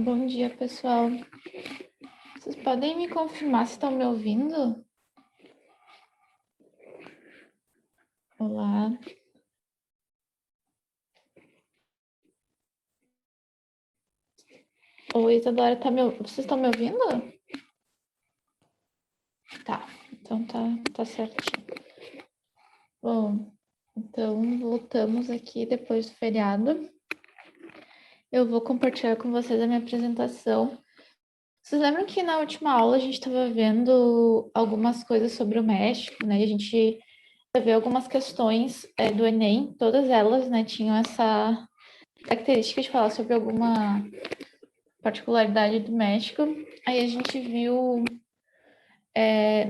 Bom dia, pessoal. Vocês podem me confirmar se estão me ouvindo? Olá. Oi, Isadora, vocês estão me ouvindo? Tá, então tá certinho. Bom, então voltamos aqui depois do feriado. Eu vou compartilhar com vocês a minha apresentação. Vocês lembram que na última aula a gente estava vendo algumas coisas sobre o México, né? E a gente ver algumas questões do Enem, todas elas, né, tinham essa característica de falar sobre alguma particularidade do México. Aí a gente viu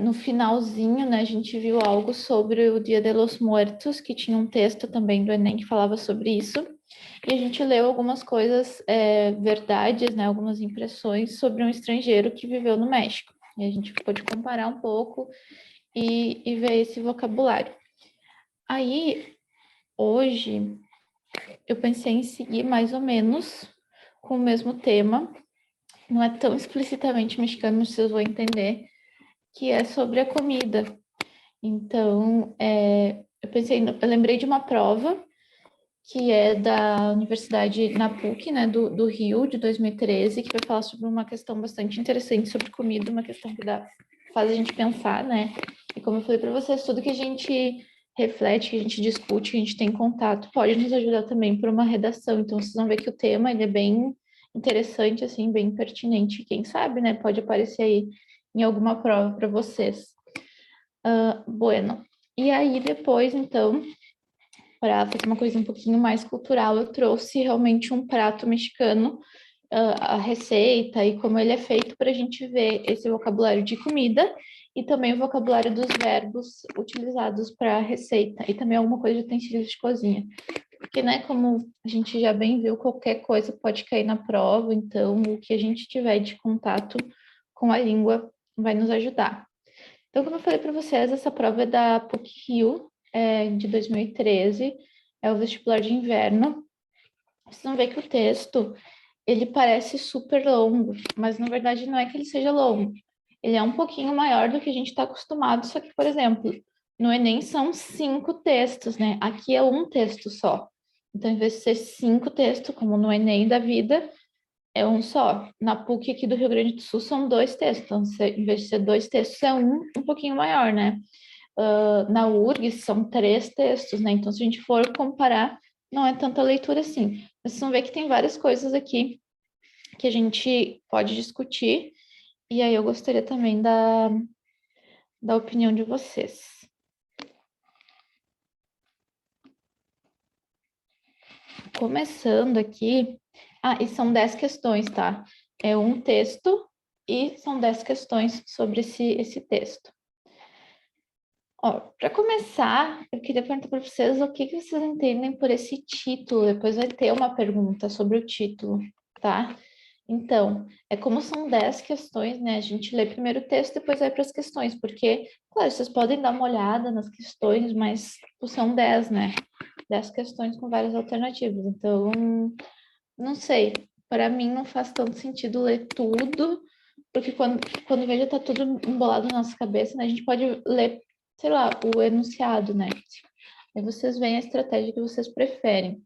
no finalzinho, né, a gente viu algo sobre o Dia de los Muertos, que tinha um texto também do Enem que falava sobre isso. E a gente leu algumas coisas, verdades, né, algumas impressões sobre um estrangeiro que viveu no México. E a gente pôde comparar um pouco e ver esse vocabulário. Aí, hoje, eu pensei em seguir mais ou menos com o mesmo tema. Não é tão explicitamente mexicano, mas vocês vão entender, que é sobre a comida. Então, eu lembrei de uma prova que é da Universidade na PUC, né, do Rio, de 2013, que vai falar sobre uma questão bastante interessante sobre comida, uma questão que faz a gente pensar, né? E como eu falei para vocês, tudo que a gente reflete, que a gente discute, que a gente tem contato, pode nos ajudar também para uma redação. Então, vocês vão ver que o tema ele é bem interessante, assim, bem pertinente. Quem sabe, né, pode aparecer aí em alguma prova para vocês. Bueno. E aí, depois, então, para fazer uma coisa um pouquinho mais cultural, eu trouxe realmente um prato mexicano, a receita e como ele é feito para a gente ver esse vocabulário de comida e também o vocabulário dos verbos utilizados para a receita e também alguma coisa de utensílios de cozinha. Porque, né, como a gente já bem viu, qualquer coisa pode cair na prova, então o que a gente tiver de contato com a língua vai nos ajudar. Então, como eu falei para vocês, essa prova é da PUC-Rio, de 2013, é o vestibular de inverno. Vocês vão ver que o texto, ele parece super longo, mas na verdade não é que ele seja longo. Ele é um pouquinho maior do que a gente está acostumado, só que, por exemplo, no Enem são 5 textos, né? Aqui é um texto só. Então, em vez de ser 5 textos, como no Enem da vida, é um só. Na PUC aqui do Rio Grande do Sul são 2 textos. Então, em vez de ser 2 textos, é um pouquinho maior, né? Na URGS são 3 textos, né? Então, se a gente for comparar, não é tanta leitura assim. Mas vocês vão ver que tem várias coisas aqui que a gente pode discutir. E aí eu gostaria também da opinião de vocês. Começando aqui. E são 10 questões, tá? É um texto e são 10 questões sobre esse texto. Para começar, eu queria perguntar para vocês o que vocês entendem por esse título. Depois vai ter uma pergunta sobre o título, tá? Então, como são 10 questões, né? A gente lê primeiro o texto, depois vai para as questões, porque, claro, vocês podem dar uma olhada nas questões, mas são 10, né? 10 questões com várias alternativas. Então, não sei, para mim não faz tanto sentido ler tudo, porque quando vejo tá tudo embolado na nossa cabeça, né? A gente pode ler, sei lá, o enunciado, né? Aí vocês veem a estratégia que vocês preferem.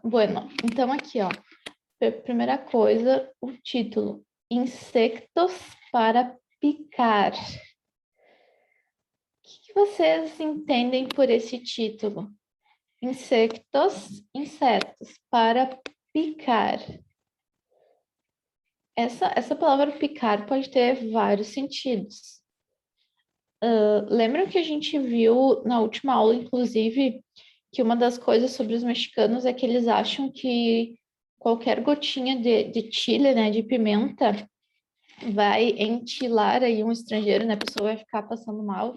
Bueno, então aqui, ó. Primeira coisa, o título. Insectos para picar. O que vocês entendem por esse título? Insectos, insetos, para picar. Essa palavra picar pode ter vários sentidos. Lembram que a gente viu na última aula, inclusive, que uma das coisas sobre os mexicanos é que eles acham que qualquer gotinha de chile, né, de pimenta, vai entilar aí um estrangeiro, né, a pessoa vai ficar passando mal.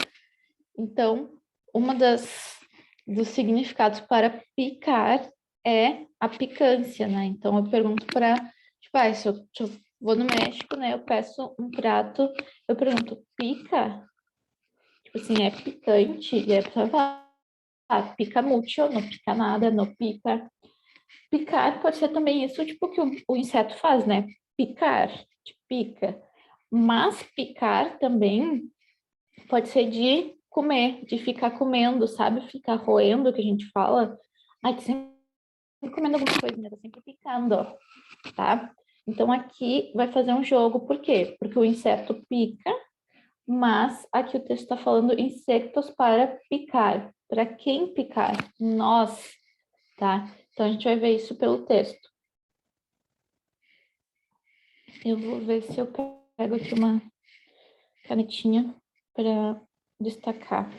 Então, uma dos significados para picar é a picância, né? Então, eu pergunto para, tipo, se eu vou no México, né, eu peço um prato, eu pergunto, pica? Tipo assim, é picante? E a pessoa fala, pica mucho, não pica nada, não pica. Picar pode ser também isso, tipo, que o inseto faz, né? Picar, te pica. Mas picar também pode ser de comer, de ficar comendo, sabe? Ficar roendo, que a gente fala. Ai, tá sempre comendo alguma coisa, né? Tá sempre picando, ó, tá? Então, aqui vai fazer um jogo. Por quê? Porque o inseto pica, mas aqui o texto está falando insectos para picar. Para quem picar? Nós, tá? Então, a gente vai ver isso pelo texto. Eu vou ver se eu pego aqui uma canetinha para destacar.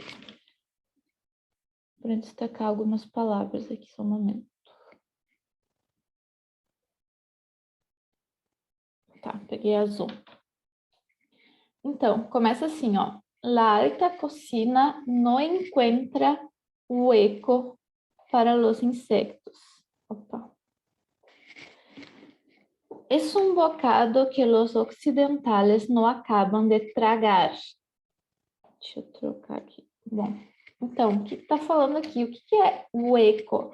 Para destacar algumas palavras aqui, só um momento. Tá, peguei azul. Então, começa assim, ó. La alta cocina no encuentra hueco para los insectos. Opa. Es un bocado que los occidentales no acabam de tragar. Deixa eu trocar aqui. Bom, então, o que está falando aqui? O que é hueco?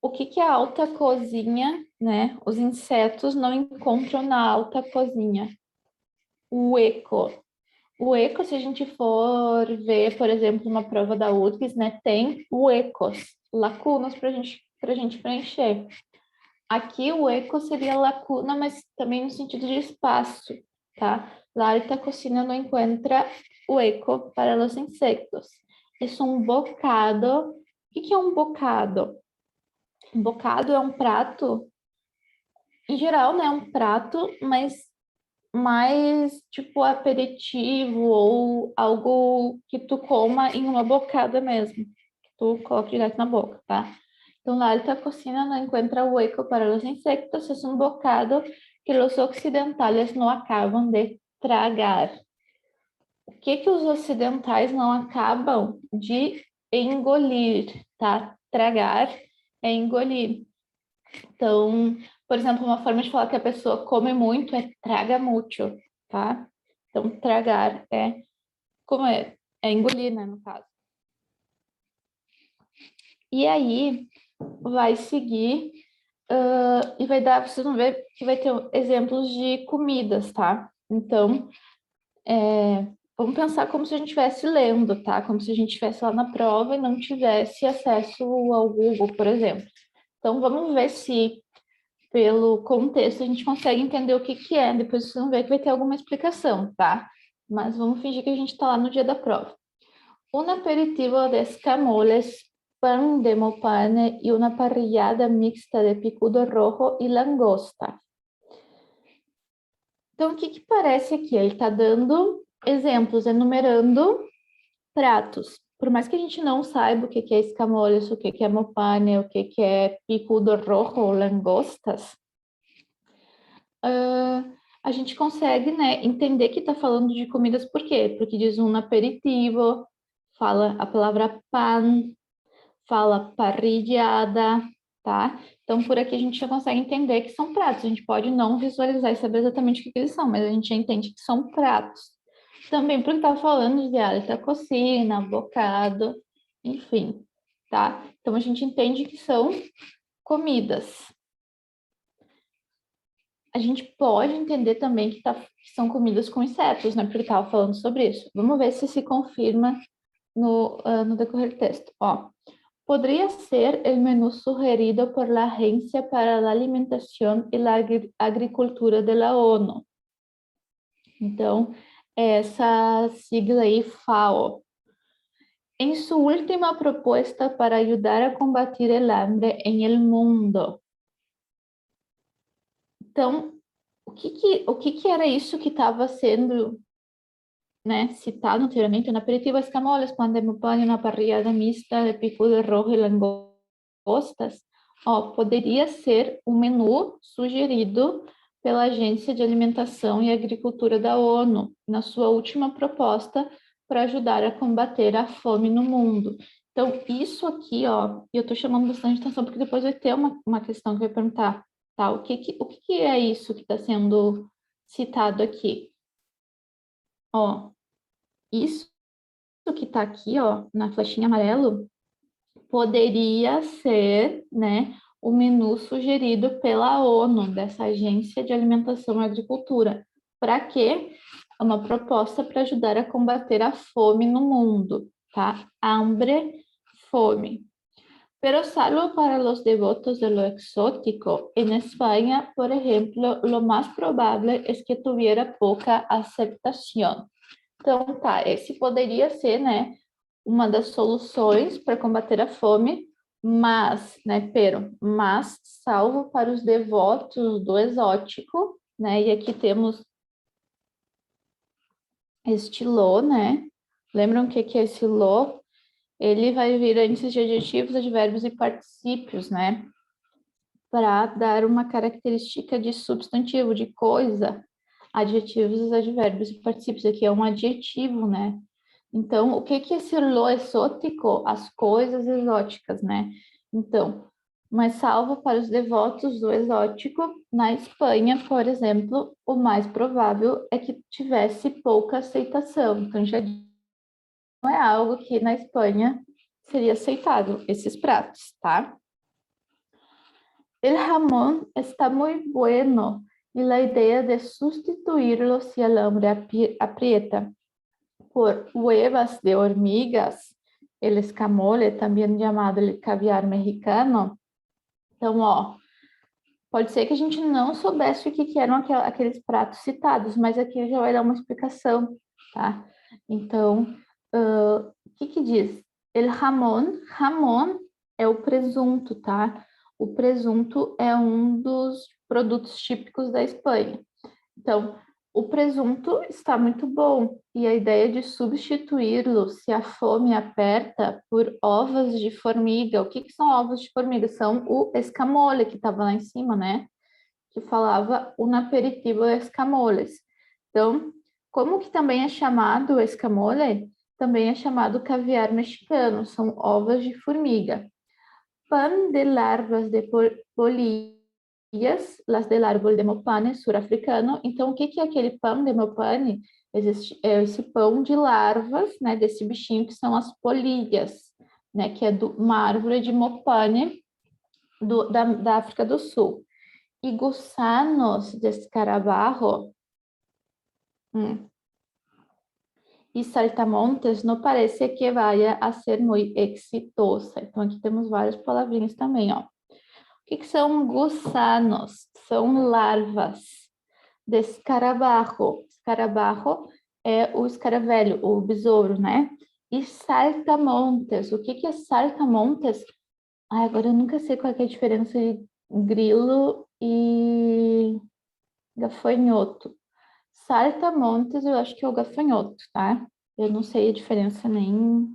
O que é a alta cozinha, né? Os insetos não encontram na alta cozinha. Hueco. O eco, se a gente for ver, por exemplo, uma prova da URGS, né, tem huecos, lacunas para gente preencher. Aqui o eco seria lacuna, mas também no sentido de espaço, tá? La alta cocina não encontra o eco para os insectos. É um bocado. O que é um bocado? Um bocado é um prato, em geral, né, um prato, mas mais tipo aperitivo ou algo que tu coma em uma bocada mesmo, que tu coloca direto na boca, tá? Então, la alta cocina no encuentra hueco para los insectos, es un bocado que los occidentales no acabam de tragar. O que os ocidentais não acabam de engolir, tá? Tragar é engolir. Então, por exemplo, uma forma de falar que a pessoa come muito é traga mucho, tá? Então, tragar é comer, é engolir, né, no caso. E aí, vai seguir e vai dar, vocês vão ver que vai ter exemplos de comidas, tá? Então, vamos pensar como se a gente estivesse lendo, tá? Como se a gente estivesse lá na prova e não tivesse acesso ao Google, por exemplo. Então, vamos ver se pelo contexto a gente consegue entender o que que é. Depois vocês vão ver que vai ter alguma explicação, tá? Mas vamos fingir que a gente está lá no dia da prova. Un aperitivo de escamoles, pan de mopane e uma parrillada mixta de picudo rojo e langosta. Então, o que que parece aqui? Ele está dando exemplos, enumerando pratos. Por mais que a gente não saiba o que que é escamoles, o que que é mopane, o que que é picudo rojo ou langostas, a gente consegue, né, entender que está falando de comidas, por quê? Porque diz um aperitivo, fala a palavra pan, fala parrilhada, tá? Então, por aqui a gente já consegue entender que são pratos. A gente pode não visualizar e saber exatamente o que eles são, mas a gente já entende que são pratos. Também porque está falando de alta cocina, bocado, enfim, tá? Então, a gente entende que são comidas. A gente pode entender também que são comidas com insetos, né? Porque estava falando sobre isso. Vamos ver se confirma no decorrer do texto. Ó, podría ser el menú sugerido por la Agencia para la Alimentación y la Agricultura de la ONU. Então, essa sigla aí, FAO. En su última propuesta para ayudar a combatir el hambre en el mundo. Então, o que que era isso que estava sendo, né, citado anteriormente? Un aperitivo escamoles, pan de mopane, una parrillada mixta de picudo rojo y langostas. Ó, poderia ser um menu sugerido pela Agência de Alimentação e Agricultura da ONU, na sua última proposta para ajudar a combater a fome no mundo. Então, isso aqui, ó, e eu estou chamando bastante atenção porque depois vai ter uma questão que vai perguntar, tá? O que é isso que está sendo citado aqui? Ó, isso que está aqui, ó, na flechinha amarelo, poderia ser, né, o menu sugerido pela ONU, dessa Agência de Alimentação e Agricultura. Para quê? É uma proposta para ajudar a combater a fome no mundo, tá? Hambre, fome. Pero salvo para los devotos de lo exótico, en España, por ejemplo, lo más probable es que tuviera poca aceptación. Então, tá, esse poderia ser, né, uma das soluções para combater a fome, mas, né, mas salvo para os devotos do exótico, né, e aqui temos este lo, né, lembram o que é esse lo? Ele vai vir antes de adjetivos, advérbios e particípios, né, para dar uma característica de substantivo, de coisa, adjetivos, advérbios e particípios, aqui é um adjetivo, né, então, o que é esse lo exótico? As coisas exóticas, né? Então, mas salvo para os devotos do exótico, na Espanha, por exemplo, o mais provável é que tivesse pouca aceitação. Então, já não é algo que na Espanha seria aceitável, esses pratos, tá? El jamón está muy bueno y la idea de sustituirlo si el hambre aprieta por huevas de hormigas, el escamole, também chamado de caviar mexicano. Então, ó, pode ser que a gente não soubesse o que eram aqueles pratos citados, mas aqui já vai dar uma explicação, tá? Então, o que diz? El jamón é o presunto, tá? O presunto é um dos produtos típicos da Espanha. Então, o presunto está muito bom e a ideia de substituí-lo, se a fome aperta, por ovos de formiga. O que são ovos de formiga? São o escamole, que estava lá em cima, né? Que falava un aperitivo de escamoles. Então, como que também é chamado escamole? Também é chamado caviar mexicano, são ovos de formiga. Pan de larvas de polillas, las del árbol de mopane surafricano. Então, o que é aquele pão de mopane? É esse pão de larvas, né, desse bichinho que são as polilhas, né, que é uma árvore de mopane da África do Sul. E gusanos de escarabajo e saltamontes não parece que vaya a ser muito exitosa. Então, aqui temos várias palavrinhas também, ó. O que são gusanos? São larvas de escarabajo. Escarabajo é o escaravelho, o besouro, né? E saltamontes. O que é saltamontes? Ai, agora eu nunca sei qual é a diferença de grilo e gafanhoto. Saltamontes, eu acho que é o gafanhoto, tá? Eu não sei a diferença nem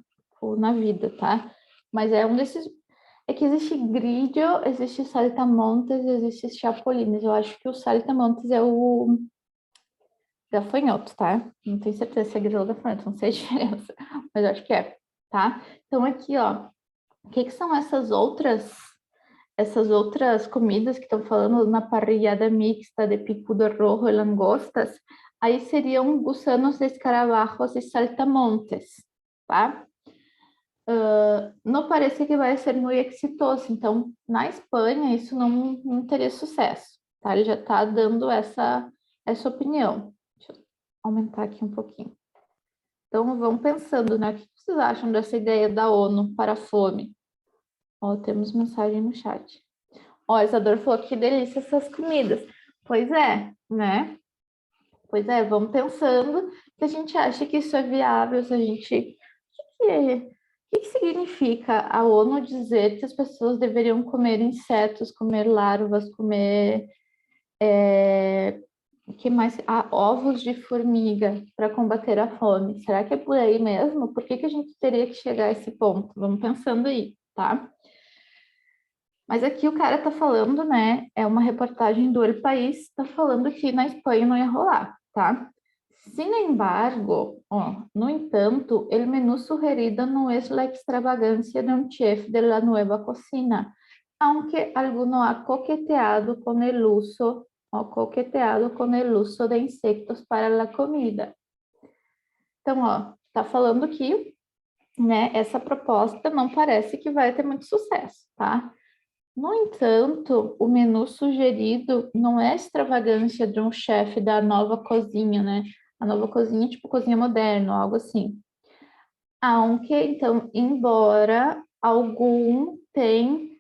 na vida, tá? Mas é um desses. É que existe grillo, existe saltamontes, existe chapulines. Eu acho que o saltamontes é o gafanhoto, tá? Não tenho certeza se é grilo ou gafanhoto, não sei a diferença, mas eu acho que é, tá? Então aqui, ó, o que são essas outras comidas que estão falando na parrillada mixta de picudo rojo e langostas? Aí seriam gusanos de escarabajos e saltamontes, tá? Não parece que vai ser muito exitoso. Então, na Espanha, isso não teria sucesso, tá? Ele já está dando essa opinião. Deixa eu aumentar aqui um pouquinho. Então, vamos pensando, né? O que vocês acham dessa ideia da ONU para a fome? Ó, temos mensagem no chat. Ó, Isador falou que delícia essas comidas. Pois é, né? Pois é, vamos pensando se a gente acha que isso é viável, se a gente... O que significa a ONU dizer que as pessoas deveriam comer insetos, comer larvas, comer que mais? Ovos de formiga para combater a fome? Será que é por aí mesmo? Por que a gente teria que chegar a esse ponto? Vamos pensando aí, tá? Mas aqui o cara tá falando, né? É uma reportagem do El País, tá falando que na Espanha não ia rolar, tá? Sin embargo, no entanto, el menú sugerido no es la extravagancia de un chef de la nueva cocina, aunque alguno ha coqueteado con el uso de insectos para la comida. Então, tá falando que né, essa proposta não parece que vai ter muito sucesso, tá? No entanto, o menu sugerido não é a extravagância de um chefe da nova cozinha, né? A nova cozinha, tipo cozinha moderna, algo assim. Aunque, então, embora algum tenha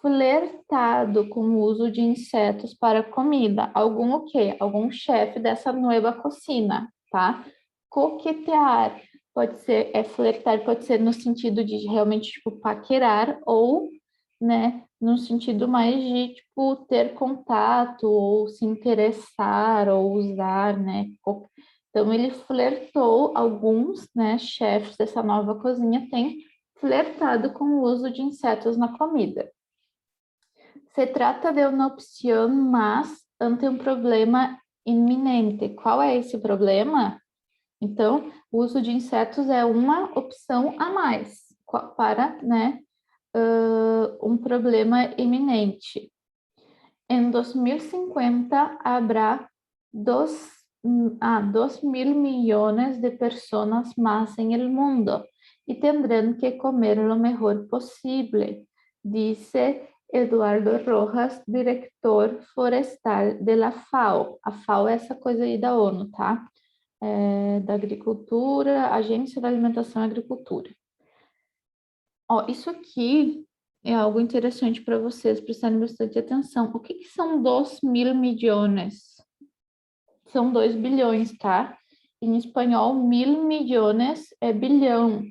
flertado com o uso de insetos para comida, algum o quê? Algum chefe dessa nova cocina, tá? Coquetear pode ser, flertar pode ser no sentido de realmente, tipo, paquerar ou, né, no sentido mais de, tipo, ter contato ou se interessar ou usar, né? Então, ele flertou, alguns, né, chefes dessa nova cozinha têm flertado com o uso de insetos na comida. Se trata de uma opção, mas ante um problema iminente. Qual é esse problema? Então, o uso de insetos é uma opção a mais para, né, um problema iminente. Em 2050 habrá 2.000 millones de pessoas más en el mundo y tendrán que comer lo mejor posible, dice Eduardo Rojas, diretor florestal de la FAO. A FAO é essa coisa aí da ONU, tá? Da Agricultura, Agência da Alimentação e Agricultura. Ó, isso aqui é algo interessante para vocês prestarem bastante atenção. O que são 2.000 millones? São 2 bilhões, tá? Em espanhol, 1.000 millones é bilhão.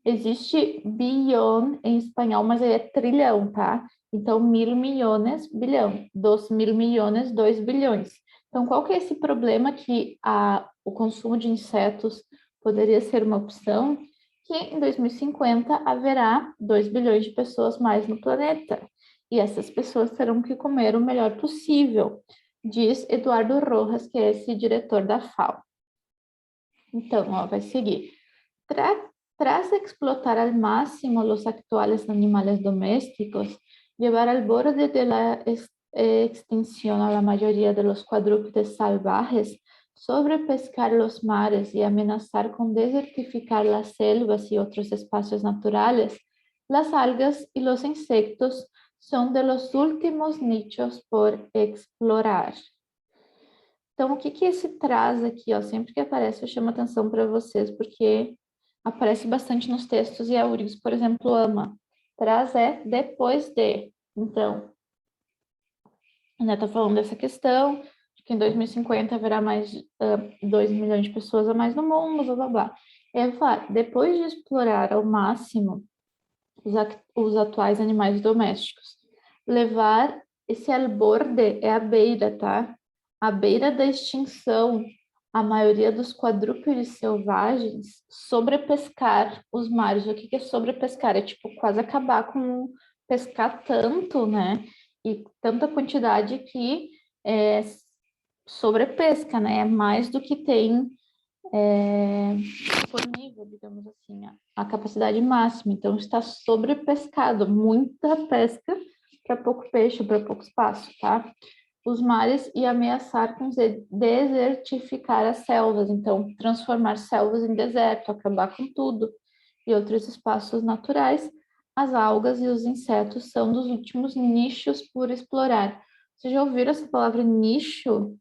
Existe bilhão em espanhol, mas aí é trilhão, tá? Então, 1.000 millones, bilhão. 2.000 millones, 2 bilhões. Então, qual que é esse problema que o consumo de insetos poderia ser uma opção? Que em 2050 haverá 2 bilhões de pessoas mais no planeta. E essas pessoas terão que comer o melhor possível, diz Eduardo Rojas, que é esse diretor da FAO. Então, ó, vai seguir. Tras explotar al máximo los actuales animales domésticos, llevar al borde de la extinción a la mayoría de los cuadrúpedes salvajes, sobrepescar los mares y amenazar con desertificar las selvas y otros espacios naturales, las algas y los insectos son de los últimos nichos por explorar. Então, o que que esse traz aqui, ó? Sempre que aparece, eu chamo atenção para vocês, porque aparece bastante nos textos e a URGS, por exemplo, ama. Traz é depois de. Então, ainda está falando dessa questão, de que em 2050 haverá mais 2 milhões de pessoas a mais no mundo, blá, blá, blá. É falar, depois de explorar ao máximo os atuais animais domésticos, levar esse alborde é a beira, tá? À beira da extinção, a maioria dos quadrúpedes selvagens, sobrepescar os mares. O que é sobrepescar? É tipo quase acabar com pescar tanto, né? E tanta quantidade que sobrepesca, né? É mais do que tem disponível, digamos assim, a capacidade máxima. Então, está sobrepescado, muita pesca para pouco peixe, para pouco espaço, tá? Os mares e ameaçar com desertificar as selvas, então transformar selvas em deserto, acabar com tudo e outros espaços naturais. As algas e os insetos são dos últimos nichos por explorar. Vocês já ouviram essa palavra nicho?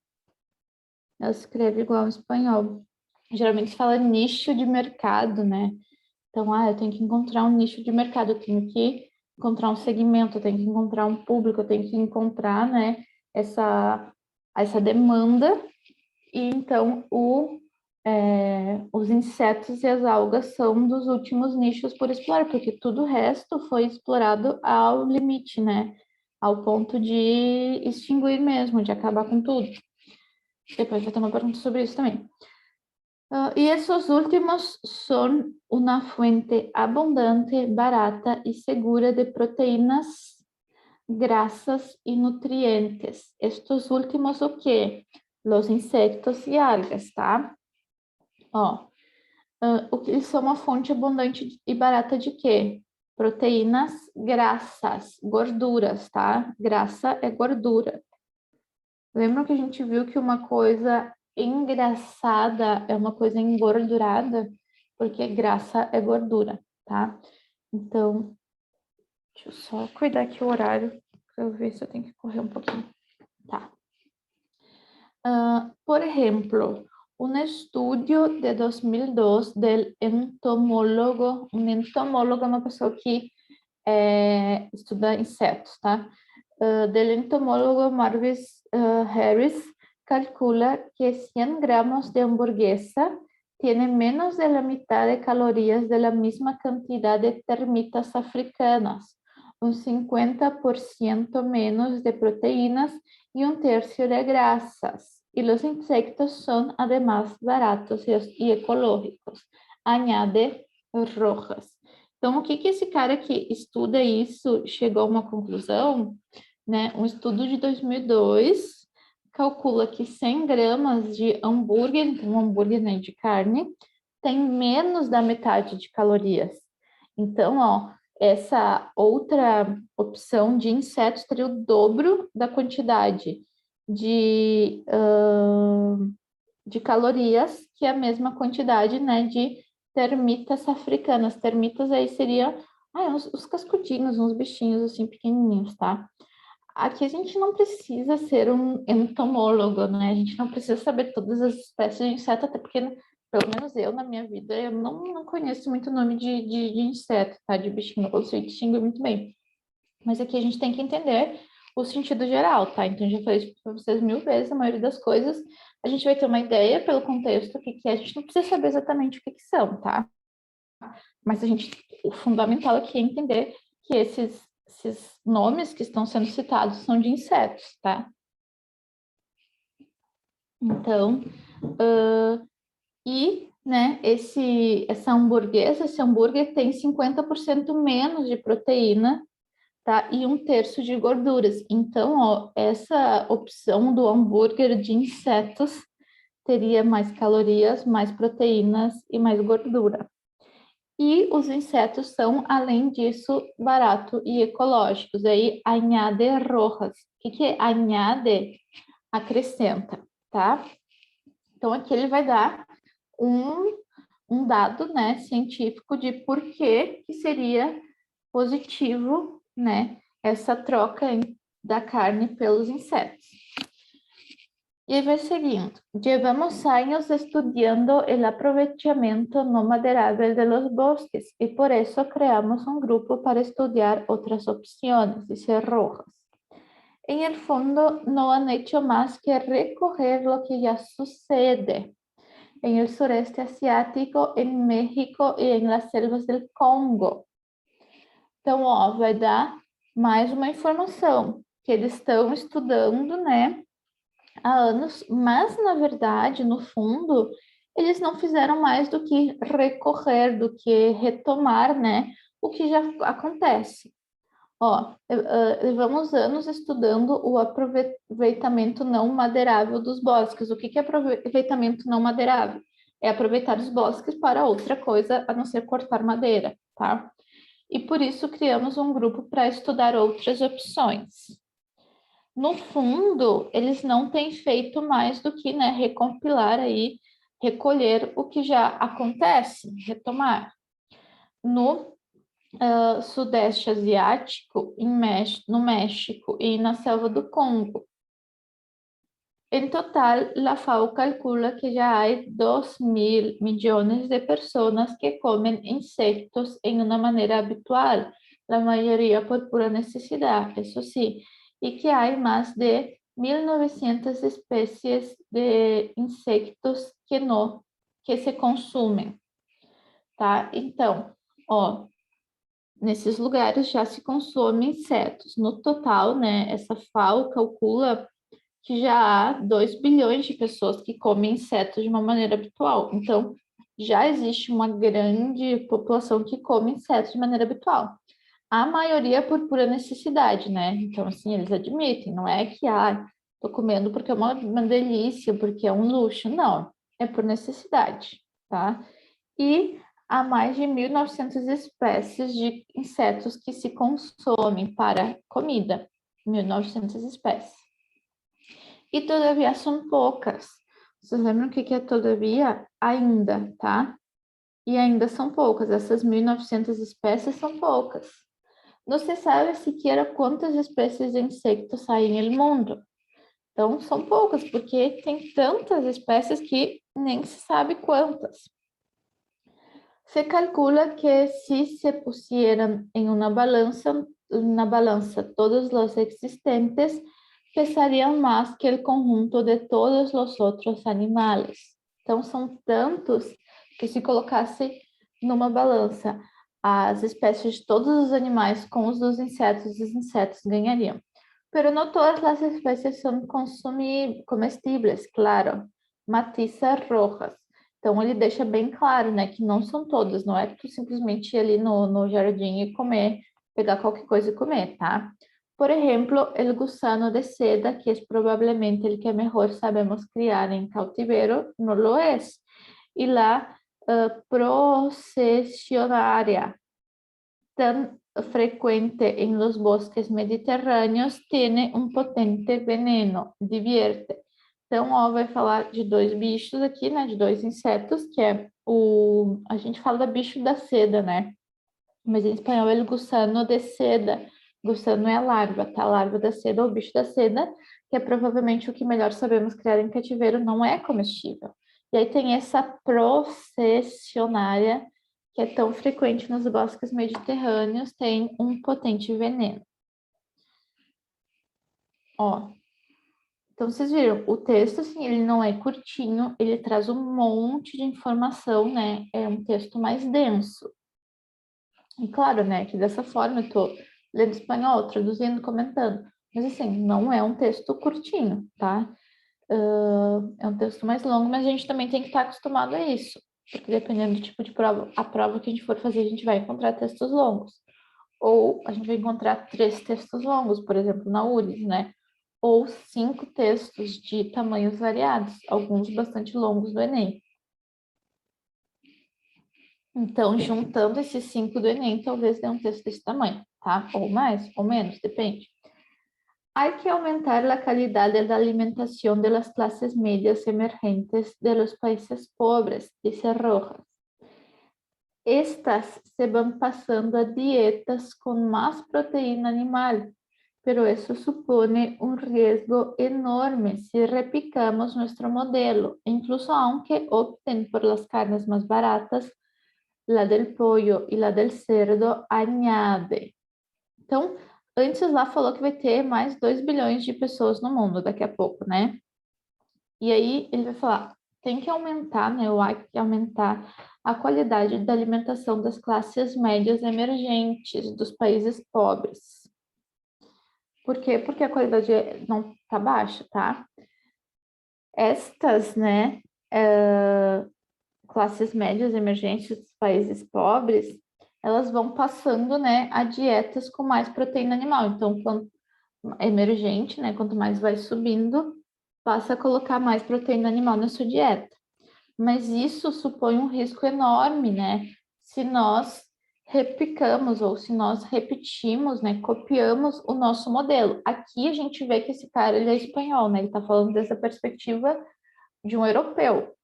Ela escreve igual em espanhol. Geralmente se fala nicho de mercado, né? Então, eu tenho que encontrar um nicho de mercado, eu tenho que encontrar um segmento, eu tenho que encontrar um público, eu tenho que encontrar, né, essa demanda. E então, os insetos e as algas são dos últimos nichos por explorar, porque tudo o resto foi explorado ao limite, né? Ao ponto de extinguir mesmo, de acabar com tudo. Depois vai ter uma pergunta sobre isso também. Y esos últimos son una fuente abundante, barata y segura de proteínas, grasas y nutrientes. Estos últimos, ¿o qué? Los insectos e algas, tá? Ó, eles são uma fonte abundante e barata de quê? Proteínas, graxas, gorduras, tá? Graxa é gordura. Lembram que a gente viu que uma coisa engraçada é uma coisa engordurada? porque graça é gordura, tá? Então, deixa eu só cuidar aqui o horário, para eu ver se eu tenho que correr um pouquinho. Tá. Por ejemplo, un estudio de 2002 del entomólogo, un entomólogo é uma pessoa que estuda insetos, tá? Del entomólogo Marvis Harris calcula que 100 gramos de hamburguesa tienen menos de la mitad de calorías de la misma cantidad de termitas africanas, un 50% menos de proteínas y un tercio de grasas. Y los insectos son además baratos y ecológicos, añade Rojas. Então, o que esse cara que estuda isso chegou a uma conclusão, né? Um estudo de 2002 calcula que 100 gramas de hambúrguer, então um hambúrguer, né, de carne, tem menos da metade de calorias. Então, ó, essa outra opção de insetos teria o dobro da quantidade de calorias que a mesma quantidade, né, de termitas africanas. Termitas aí seria os cascudinhos, uns bichinhos assim pequenininhos, tá? Aqui a gente não precisa ser um entomólogo, né? A gente não precisa saber todas as espécies de inseto, até porque, pelo menos eu, na minha vida, eu não conheço muito nome de inseto, tá? De bichinho, eu sei distinguir muito bem. Mas aqui a gente tem que entender o sentido geral, tá? Então, já falei isso para vocês 1000 vezes, a maioria das coisas, a gente vai ter uma ideia pelo contexto, o que é, a gente não precisa saber exatamente o que são, tá? Mas o fundamental aqui é entender que esses nomes que estão sendo citados são de insetos, tá? Então, né, esse hambúrguer tem 50% menos de proteína, tá? E um terço de gorduras. Então, ó, essa opção do hambúrguer de insetos teria mais calorias, mais proteínas e mais gordura. E os insetos são, além disso, barato e ecológicos. Aí, añade Rojas. O que é añade? Acrescenta, tá? Então, aqui ele vai dar um dado, né, científico de por que seria positivo, né, essa troca da carne pelos insetos. E vai seguindo. Llevamos años estudiando el aprovechamiento no maderable de los bosques y por eso creamos un grupo para estudiar otras opciones, dice Rojas. En el fondo, no han hecho más que recoger lo que ya sucede en el sureste asiático, en México y en las selvas del Congo. Então, ó, vai dar mais uma informação que eles estão estudando, né, há anos, mas na verdade, no fundo, eles não fizeram mais do que recorrer, do que retomar, né, o que já acontece. Ó, levamos anos estudando o aproveitamento não madeirável dos bosques. O que é aproveitamento não madeirável? É aproveitar os bosques para outra coisa a não ser cortar madeira, tá? E por isso criamos um grupo para estudar outras opções. No fundo, eles não têm feito mais do que, né, recompilar aí, recolher o que já acontece, retomar. No Sudeste Asiático, no México e na selva do Congo. En total, la FAO calcula que ya hay 2.000 millones de personas que comen insectos en una manera habitual, la mayoría por pura necesidad, eso sí, y que hay más de 1.900 especies de insectos que se consumem, tá? Então, ó, nesses lugares já se consomem insetos. No total, né, essa FAO calcula que já há 2 bilhões de pessoas que comem insetos de uma maneira habitual. Então, já existe uma grande população que come insetos de maneira habitual. A maioria por pura necessidade, né? Então, assim, eles admitem, não é que, tô comendo porque é uma delícia, porque é um luxo. Não, é por necessidade, tá? E há mais de 1.900 espécies de insetos que se consomem para comida. 1.900 espécies. E todavia são poucas. Vocês lembram o que é todavia? Ainda, tá? e ainda são poucas, essas 1.900 espécies são poucas. Não se sabe sequer quantas espécies de insectos há no mundo. Então, são poucas, porque tem tantas espécies que nem se sabe quantas. Se calcula que si se pusieran en una balanza todos los existentes, pesarían más que el conjunto de todos los outros animales. Então, são tantos que se colocasse numa balança as espécies de todos os animais com os dos insetos, os insetos ganhariam. Pero no todas las especies son comestíveis, claro. Matizas rojas. Então, ele deixa bem claro, né, que não são todas, não é tu simplesmente ir ali no jardim e comer, pegar qualquer coisa e comer, tá? Por exemplo, el gusano de seda, que é provavelmente el que melhor sabemos criar em cautiveiro, não lo é. E la processionaria, tan frecuente en los bosques mediterrâneos, tiene un potente veneno, divierte. Então, ó, vai falar de dois bichos aqui, né? De dois insetos, que é a gente fala bicho da seda, né? Mas em espanhol é gusano de seda. Gusano é a larva, tá? A larva da seda ou bicho da seda, que é provavelmente o que melhor sabemos criar em cativeiro, não é comestível. E aí tem essa processionária, que é tão frequente nos bosques mediterrâneos, tem um potente veneno. Ó, então vocês viram, o texto, assim, ele não é curtinho, ele traz um monte de informação, né? É um texto mais denso. E claro, né, que dessa forma eu tô lendo espanhol, traduzindo, comentando. Mas assim, não é um texto curtinho, tá? É um texto mais longo, mas a gente também tem que estar acostumado a isso. Porque dependendo do tipo de prova, a prova que a gente for fazer, a gente vai encontrar textos longos. Ou a gente vai encontrar 3 textos longos, por exemplo, na URGS, né? Ou 5 textos de tamanhos variados, alguns bastante longos do Enem. Então, juntando esses 5 do Enem, talvez dê um texto desse tamanho, tá? Ou mais, ou menos, depende. Hay que aumentar la calidad de la alimentación de las clases medias emergentes de los países pobres, dice Rojas. Estas se van pasando a dietas con más proteína animal, pero eso supone un riesgo enorme si replicamos nuestro modelo, incluso aunque opten por las carnes más baratas, la del pollo e la del cerdo, añade. Então, antes lá falou que vai ter mais 2 bilhões de pessoas no mundo daqui a pouco, né? E aí ele vai falar, tem que aumentar, né? Ou há que aumentar a qualidade da alimentação das classes médias emergentes, dos países pobres. Por quê? Porque a qualidade não tá baixa, tá? Estas, né, classes médias emergentes dos países pobres, elas vão passando, né, a dietas com mais proteína animal. Então, quanto emergente, né, quanto mais vai subindo, passa a colocar mais proteína animal na sua dieta. Mas isso supõe um risco enorme, né, se nós replicamos ou se nós repetimos, né, copiamos o nosso modelo. Aqui a gente vê que esse cara, ele é espanhol, né, ele está falando dessa perspectiva de um europeu.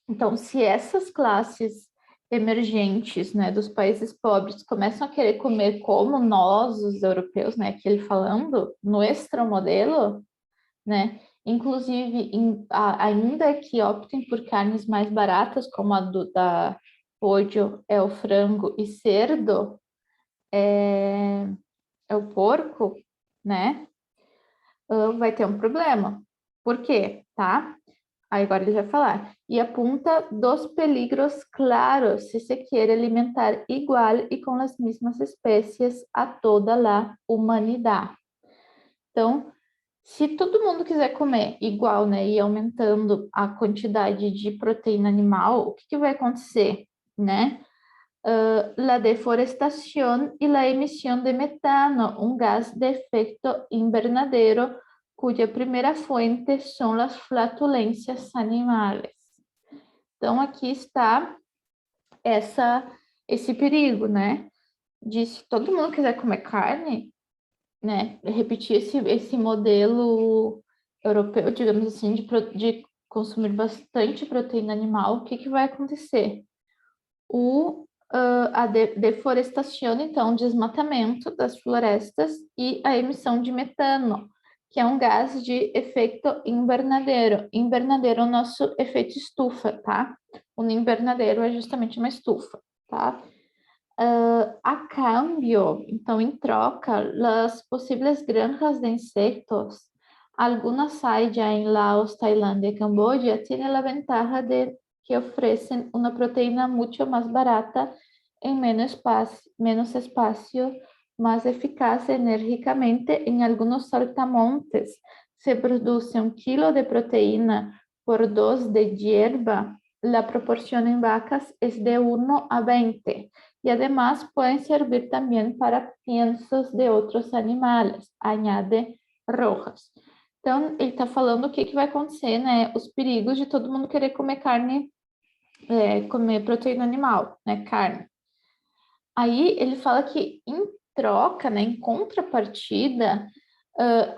Então, se essas classes emergentes, né, dos países pobres começam a querer comer como nós, os europeus, né, que ele falando, nuestro modelo, né, inclusive ainda que optem por carnes mais baratas, como a da pollo, é o frango e cerdo, é o porco, né, vai ter um problema. Por quê? Tá? Aí agora ele vai falar. E apunta dos peligros claros se se quer alimentar igual e com as mesmas espécies a toda a humanidade. Então, se todo mundo quiser comer igual, né, e aumentando a quantidade de proteína animal, o que vai acontecer, né? La deforestación y la emisión de metano, un gas de efecto invernadero cuya primeira fuente são as flatulências animais. Então, aqui está esse perigo, né? De se todo mundo quiser comer carne, né? Repetir esse modelo europeu, digamos assim, de consumir bastante proteína animal, o que vai acontecer? a deforestação, então, desmatamento das florestas e a emissão de metano, que é um gás de efeito invernadeiro. Invernadeiro é o nosso efeito estufa, tá? O invernadeiro é justamente uma estufa, tá? A cambio, então, em troca, as possíveis granjas de insectos, algunas hay ya en Laos, Tailandia y Camboya, tienen la ventaja de que ofrecen una proteína mucho más barata en menos espacio, más eficaz enérgicamente. En algunos saltamontes se produce 1 kilo de proteína por 2 de hierba. La proporción en vacas es de 1 a 20 y además pueden servir también para piensos de otros animales, añade Rojas. Então, ele está falando o que, que vai acontecer, né? Os perigos de todo mundo querer comer carne, comer proteína animal, né? Carne. Aí ele fala que em troca, né, em contrapartida,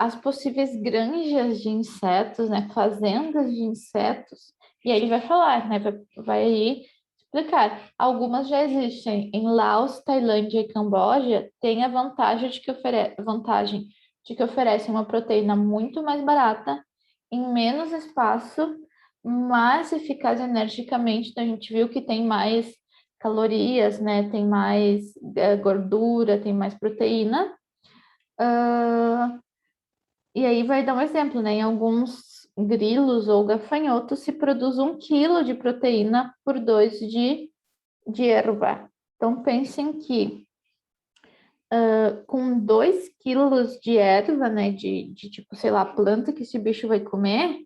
as possíveis granjas de insetos, né, fazendas de insetos, e aí ele vai falar, né, vai aí explicar. Algumas já existem em Laos, Tailândia e Camboja, tem a vantagem de que oferecem uma proteína muito mais barata, em menos espaço, mais eficaz energicamente. Então, a gente viu que tem mais calorias, né? Tem mais gordura, tem mais proteína. E aí vai dar um exemplo, né? Em alguns grilos ou gafanhotos se produz 1 kilo de proteína por 2 de erva. Então, pensem que com 2 quilos de erva, né? De tipo, sei lá, planta que esse bicho vai comer,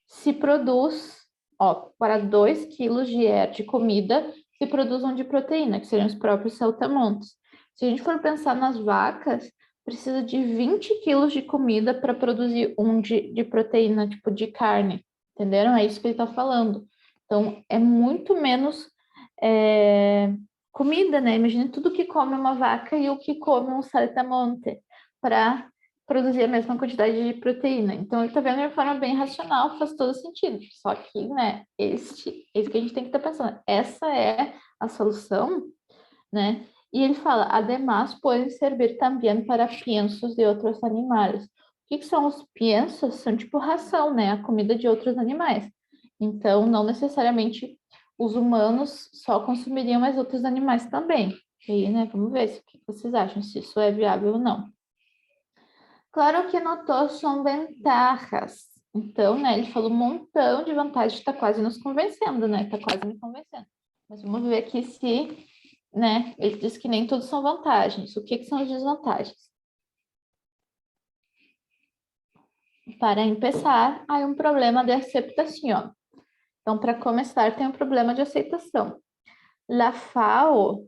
se produz, ó, para 2 quilos de comida, se produzam de proteína, que seriam os próprios saltamontes. Se a gente for pensar nas vacas, precisa de 20 quilos de comida para produzir de proteína, tipo de carne. Entenderam? É isso que ele está falando. Então, é muito menos comida, né? Imagina tudo que come uma vaca e o que come um saltamonte para produzir a mesma quantidade de proteína. Então, ele está vendo de uma forma bem racional, faz todo sentido. Só que, né, esse que a gente tem que estar pensando. Essa é a solução, né? E ele fala, además, podem servir também para piensos de outros animais. O que são os piensos? São tipo ração, né? A comida de outros animais. Então, não necessariamente os humanos só consumiriam, mas outros animais também. E aí, né, vamos ver o que vocês acham, se isso é viável ou não. Claro que não todos são vantagens. Então, né, ele falou um montão de vantagens, está quase nos convencendo, né? Está quase me convencendo. Mas vamos ver aqui se, né, ele diz que nem todos são vantagens. O que são as desvantagens? Para começar, há um problema de aceitação. Então, para começar, tem um problema de aceitação. La FAO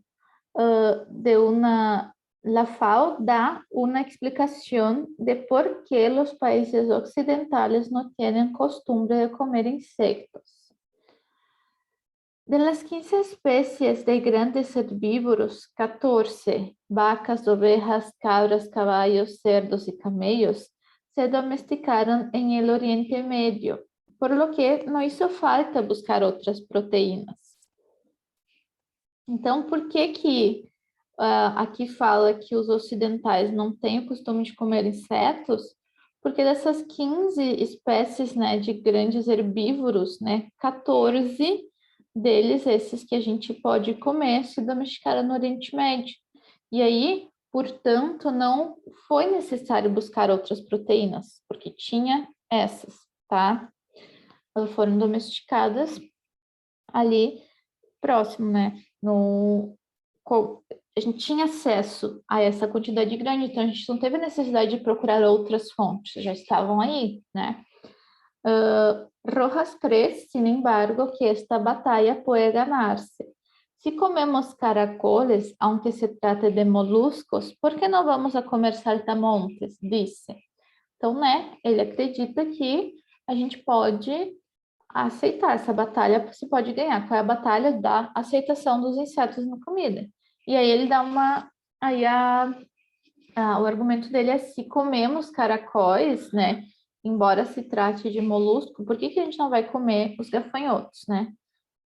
La FAO da una explicación de por qué los países occidentales no tienen costumbre de comer insectos. De las 15 especies de grandes herbívoros, 14, vacas, ovejas, cabras, caballos, cerdos y camellos, se domesticaron en el Oriente Medio, por lo que no hizo falta buscar outras proteínas. Então, por que aqui fala que os ocidentais não têm o costume de comer insetos? Porque dessas 15 espécies, né, de grandes herbívoros, né, 14 deles, esses que a gente pode comer, se domesticaram no Oriente Médio. E aí, portanto, não foi necessário buscar outras proteínas, porque tinha essas, tá? Elas foram domesticadas ali próximo, né? A gente tinha acesso a essa quantidade grande, então a gente não teve necessidade de procurar outras fontes, já estavam aí, né? Rojas cree, sin embargo, que esta batalla puede ganarse. Si comemos caracoles, aunque se trate de moluscos, ¿por qué no vamos a comer saltamontes? Disse. Então, né, ele acredita que a gente pode aceitar essa batalha, se pode ganhar. Qual é a batalha da aceitação dos insetos na comida? E aí ele dá uma... Aí o argumento dele é, se comemos caracóis, né, embora se trate de molusco, por que a gente não vai comer os gafanhotos, né?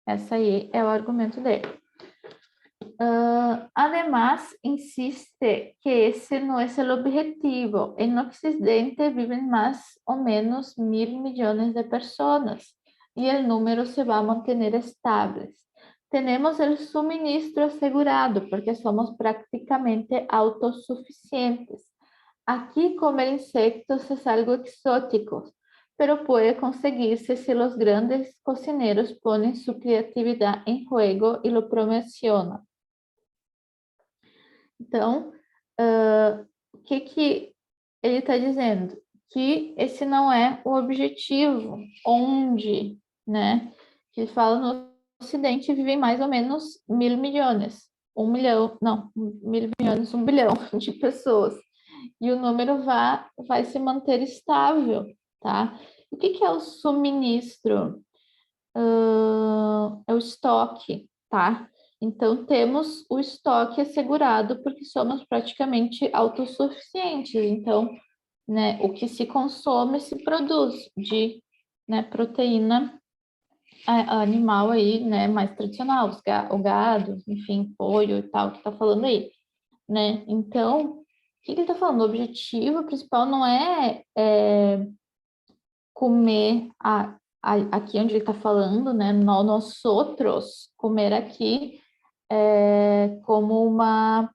Essa aí é o argumento dele. Además, insiste que ese no es el objetivo. En Occidente viven más o menos 1.000 millones de personas y el número se va a mantener estable. Tenemos el suministro asegurado porque somos prácticamente autosuficientes. Aquí comer insectos es algo exótico, pero puede conseguirse si los grandes cocineros ponen su creatividad en juego y lo promocionan. Então, o que que ele está dizendo? Que esse não é o objetivo, onde, né? Que ele fala no Ocidente vivem mais ou menos 1.000 milhões, 1 milhão, não, 1.000 milhões, 1 bilhão de pessoas. E o número vai se manter estável, tá? O que que é o suministro? É o estoque, tá? Então, temos o estoque assegurado porque somos praticamente autossuficientes. Então, né, o que se consome se produz de, né, proteína animal aí, né, mais tradicional, o gado, enfim, polho e tal, que tá falando aí, né? Então, o que ele tá falando? O objetivo principal não é comer aqui onde ele está falando, né? Nós outros comer aqui como uma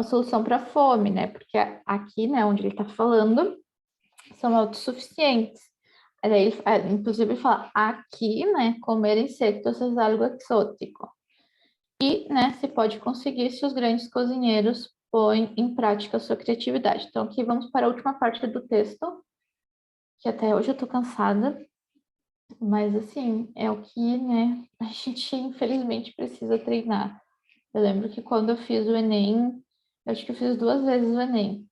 solução para a fome, né? Porque aqui, né, onde ele está falando, são autossuficientes. Aí ele, inclusive, ele fala aqui, né, comer insectos é algo exótico. E, né, se pode conseguir se os grandes cozinheiros põem em prática a sua criatividade. Então, aqui vamos para a última parte do texto, que até hoje eu estou cansada, mas assim, é o que, né, a gente infelizmente precisa treinar. Eu lembro que quando eu fiz o Enem, eu acho que eu fiz 2 vezes o Enem.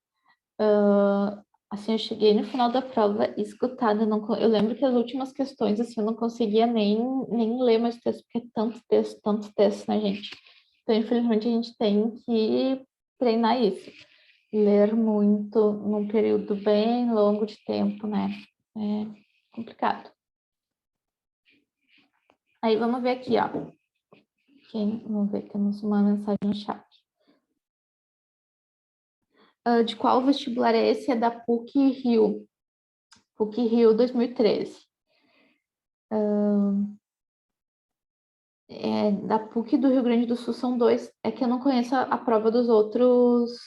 Assim, eu cheguei no final da prova esgotada. Eu lembro que as últimas questões, assim, eu não conseguia nem ler mais texto, porque é tanto texto, né, gente? Então, infelizmente, a gente tem que treinar isso. Ler muito num período bem longo de tempo, né? É complicado. Aí, vamos ver aqui, ó. Vamos ver, temos uma mensagem no chat. De qual vestibular é esse? É da PUC-Rio. PUC-Rio 2013. Da PUC do Rio Grande do Sul são 2. É que eu não conheço a prova dos outros.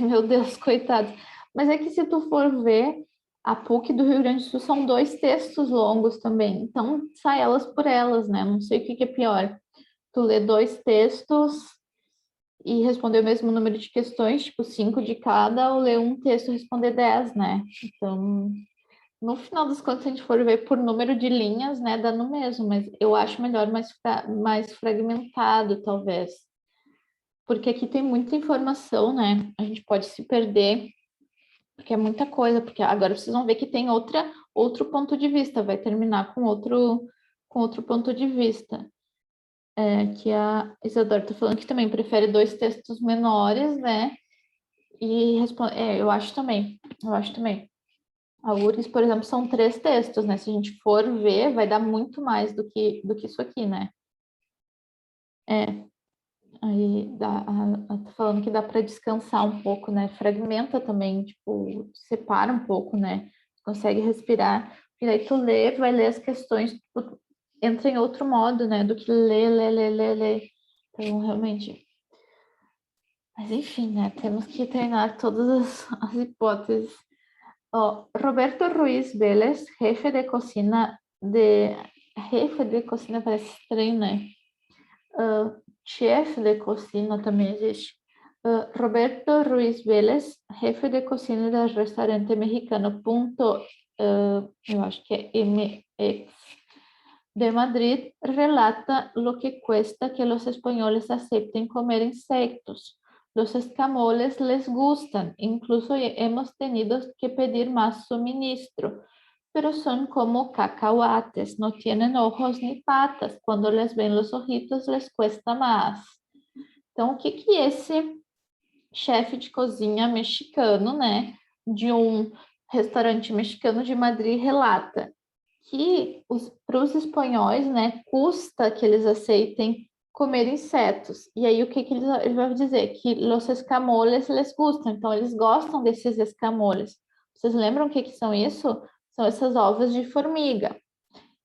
Meu Deus, coitado. Mas é que se tu for ver, a PUC do Rio Grande do Sul são 2 textos longos também. Então, sai elas por elas, né? Não sei o que é pior. Tu lê 2 textos e responder o mesmo número de questões, tipo 5 de cada, ou ler um texto e responder 10, né? Então, no final das contas, se a gente for ver por número de linhas, né, dá no mesmo, mas eu acho melhor mais fragmentado, talvez. Porque aqui tem muita informação, né? A gente pode se perder, porque é muita coisa, porque agora vocês vão ver que tem outro ponto de vista, vai terminar com outro ponto de vista. Que a Isadora está falando que também prefere 2 textos menores, né? E responde, eu acho também. A URGS, por exemplo, são 3 textos, né? Se a gente for ver, vai dar muito mais do que isso aqui, né? Aí tô falando que dá para descansar um pouco, né? Fragmenta também, tipo, separa um pouco, né? Consegue respirar. E daí tu vai ler as questões, tipo, entra em outro modo, né? Do que ler. Então, realmente. Mas enfim, né? Temos que treinar todas as hipóteses. Roberto Ruiz Vélez, jefe de cocina parece estranho, né? Chefe de cocina também existe. Roberto Ruiz Vélez, jefe de cocina del restaurante mexicano eu acho que é MX, de Madrid, relata lo que cuesta que los españoles acepten comer insectos. Los escamoles les gustan, incluso hemos tenido que pedir más suministro, pero son como cacahuates, no tienen ojos ni patas. Cuando les ven los ojitos, les cuesta más. Então, o que que esse chefe de cozinha mexicano, né, de um restaurante mexicano de Madrid relata? Que para os espanhóis, né, custa que eles aceitem comer insetos. E aí, o que ele vai dizer? Que los escamoles les gustam. Então, eles gostam desses escamoles. Vocês lembram o que são isso? São essas ovas de formiga.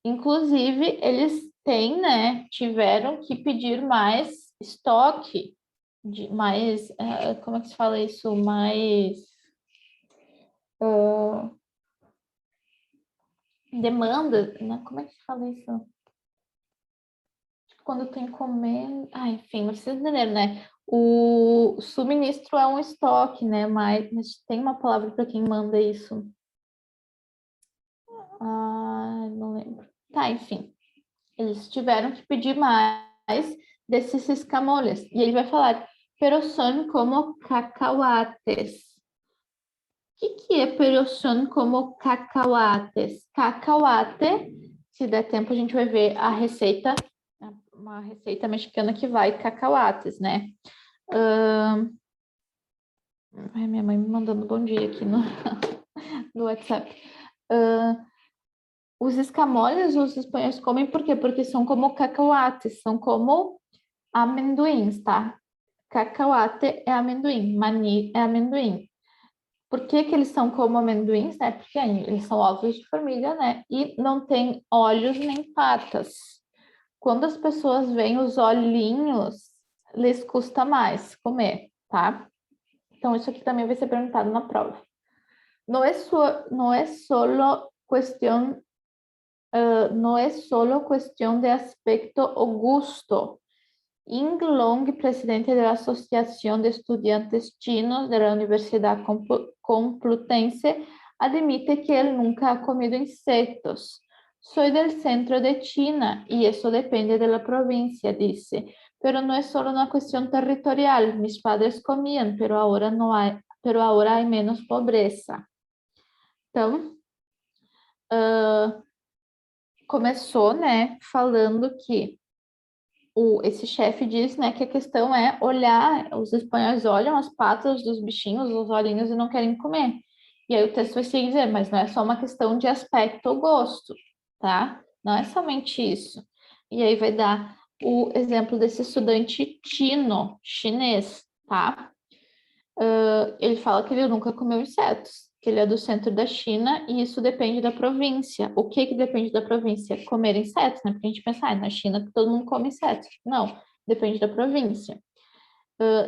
Inclusive, eles têm, né? Tiveram que pedir mais estoque, de mais, como é que se fala isso? Mais demanda, né? Como é que se fala isso? Quando tem encomenda. Ah, enfim, vocês entenderam, né? O suministro é um estoque, né? Mas tem uma palavra para quem manda isso. Ah, não lembro. Tá, enfim. Eles tiveram que pedir mais desses escamoles. E ele vai falar, pero son como cacahuates. O que é pero son como cacahuates? Cacahuate, se der tempo, a gente vai ver a receita, uma receita mexicana que vai cacahuates, né? Ai, minha mãe me mandando bom dia aqui no, no WhatsApp. Os escamoles os espanhóis comem por quê? Porque são como cacahuates, são como amendoins, tá? Cacahuate é amendoim, mani é amendoim. Por que que eles são como amendoins, né? Porque eles são ovos de formiga, né? E não tem olhos nem patas. Quando as pessoas veem os olhinhos, lhes custa mais comer, tá? Então, isso aqui também vai ser perguntado na prova. No es solo cuestión, no es solo cuestión de aspecto o gusto. Ying Long, presidente de la Asociación de Estudiantes Chinos de la Universidad Complutense, admite que él nunca ha comido insectos. Soy del centro de China y eso depende de la provincia, dice. Pero no es solo una cuestión territorial. Mis padres comían, pero ahora no hay, pero ahora hay menos pobreza. Então, começou, né, falando que esse chefe diz, né, que a questão é olhar, os espanhóis olham as patas dos bichinhos, os olhinhos e não querem comer. E aí o texto vai seguir dizer, mas não é só uma questão de aspecto ou gosto, tá? Não é somente isso. E aí vai dar o exemplo desse estudante chinês, tá? Ele fala que ele nunca comeu insetos, que ele é do centro da China e isso depende da província. O que que depende da província? Comer insetos, né? Porque a gente pensa, na China todo mundo come insetos. Não, depende da província.